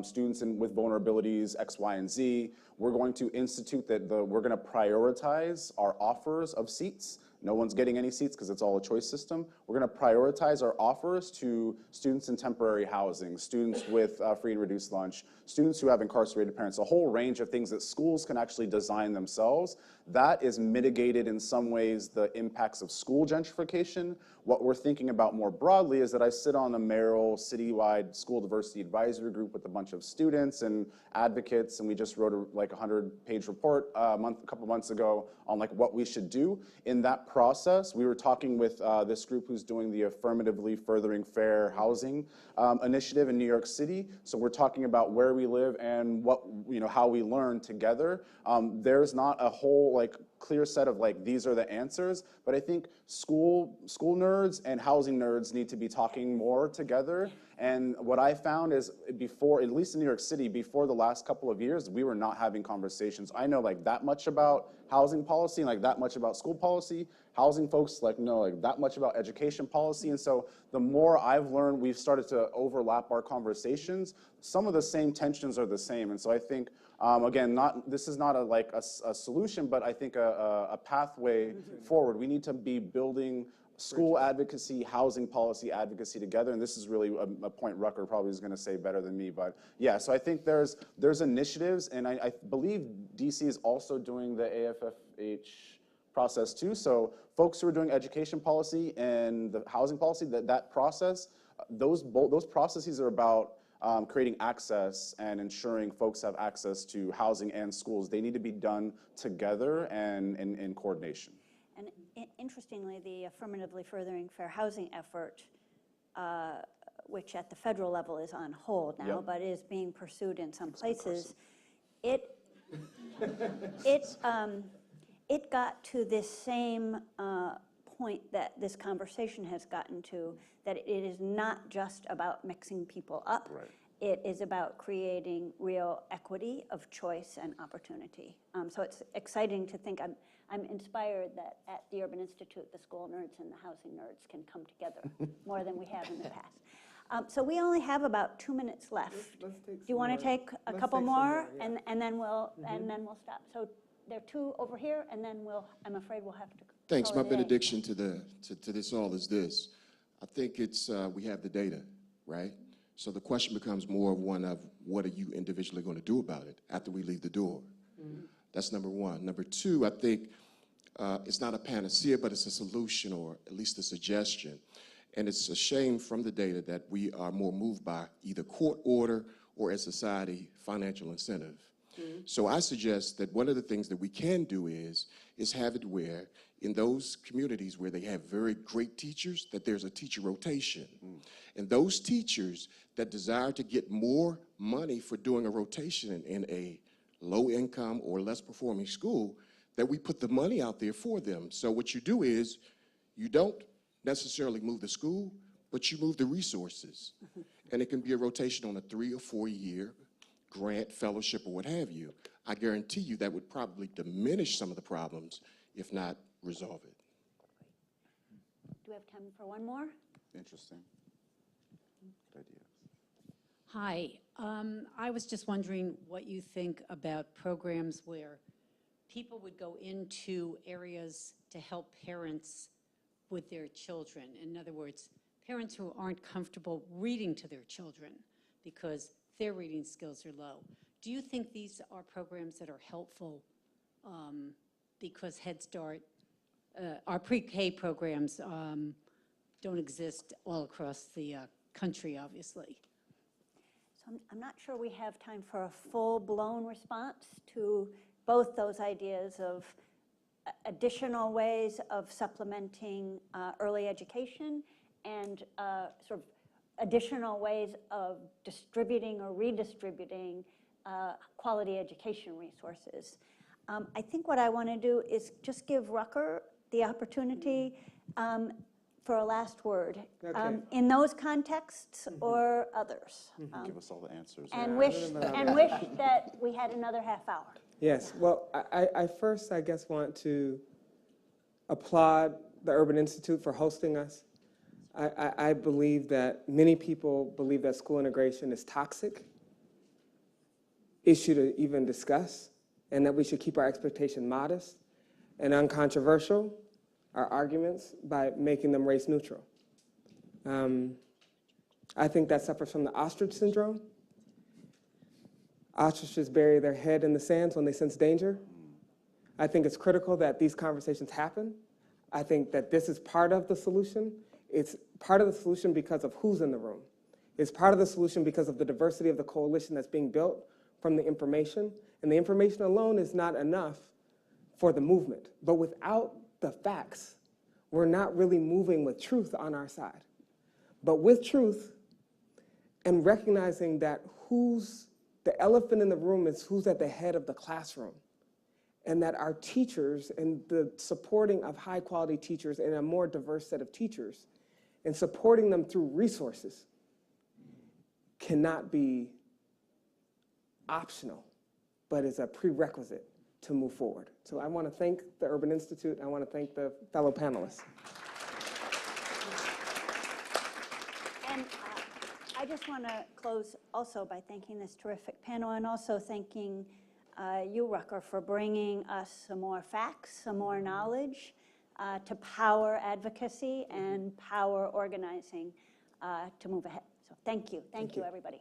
students with vulnerabilities, X, Y, and Z. We're going to institute that we're going to prioritize our offers of seats. No one's getting any seats because it's all a choice system. We're going to prioritize our offers to students in temporary housing, students with free and reduced lunch, students who have incarcerated parents, a whole range of things that schools can actually design themselves. That is mitigated in some ways the impacts of school gentrification. What we're thinking about more broadly is that I sit on a mayoral citywide school diversity advisory group with a bunch of students and advocates, and we just wrote a 100-page report a couple months ago on what we should do. In that process, we were talking with this group who's doing the Affirmatively Furthering Fair Housing initiative in New York City. So we're talking about where we live and how we learn together. There's not a whole clear set of these are the answers, but I think school nerds and housing nerds need to be talking more together. And what I found is before, at least in New York City, before the last couple of years, we were not having conversations. I know that much about housing policy and that much about school policy. Housing folks know that much about education policy. And so the more I've learned, we've started to overlap our conversations. Some of the same tensions are the same. And so I think, again, this is not a solution, but I think a pathway forward. We need to be building school advocacy, housing policy advocacy together, and this is really a point Rucker probably is going to say better than me, but yeah, so I think there's initiatives, and I believe DC is also doing the AFFH process too, so folks who are doing education policy and the housing policy, that process, those processes are about creating access and ensuring folks have access to housing and schools. They need to be done together and in coordination. And interestingly, the Affirmatively Furthering Fair Housing effort, which at the federal level is on hold now, Yep. but is being pursued in some places, it got to this same point that this conversation has gotten to, that it is not just about mixing people up. Right. It is about creating real equity of choice and opportunity. So it's exciting to think. I'm inspired that at the Urban Institute, the school nerds and the housing nerds can come together more than we have in the past. So we only have about 2 minutes left. Let's take Do you want to some more. take a couple take some more, more, yeah. and then we'll stop? So there are 2 over here, and then I'm afraid we'll have to. Thanks. call My it a day. benediction to this all is this. I think it's we have the data, right? So the question becomes more of one of what are you individually going to do about it after we leave the door? That's number one. Number two, I think it's not a panacea, but it's a solution, or at least a suggestion. And it's a shame from the data that we are more moved by either court order or, as society, financial incentive. So I suggest that one of the things that we can do is have it where in those communities where they have very great teachers, that there's a teacher rotation. And those teachers that desire to get more money for doing a rotation in a low income or less performing school, that we put the money out there for them. So what you do is you don't necessarily move the school, but you move the resources. And it can be a rotation on a 3 or 4 year grant, fellowship, or what have you. I guarantee you that would probably diminish some of the problems, if not resolve it. Do we have time for one more? Interesting. Good idea. Hi, I was just wondering what you think about programs where people would go into areas to help parents with their children. In other words, parents who aren't comfortable reading to their children because their reading skills are low. Do you think these are programs that are helpful because Head Start, our pre-K programs don't exist all across the country, obviously? So I'm not sure we have time for a full-blown response to both those ideas of additional ways of supplementing early education and sort of additional ways of distributing or redistributing quality education resources. I think what I want to do is just give Rucker the opportunity for a last word in those contexts or others. Give us all the answers. And wish that we had another half hour. Yes, well, I first, I guess, want to applaud the Urban Institute for hosting us. I believe that many people believe that school integration is toxic issue to even discuss, and that we should keep our expectation modest and uncontroversial, our arguments, by making them race neutral. I think that suffers from the ostrich syndrome. Ostriches bury their head in the sands when they sense danger. I think it's critical that these conversations happen. I think that this is part of the solution. It's part of the solution because of who's in the room. It's part of the solution because of the diversity of the coalition that's being built from the information. And the information alone is not enough for the movement. But without the facts, we're not really moving with truth on our side. But with truth and recognizing that the elephant in the room is who's at the head of the classroom, and that our teachers and the supporting of high quality teachers and a more diverse set of teachers and supporting them through resources cannot be optional, but is a prerequisite to move forward. So I want to thank the Urban Institute. I want to thank the fellow panelists. And I just want to close also by thanking this terrific panel and also thanking you, Rucker, for bringing us some more facts, some more knowledge to power advocacy and power organizing to move ahead. So thank you. Thank you, everybody.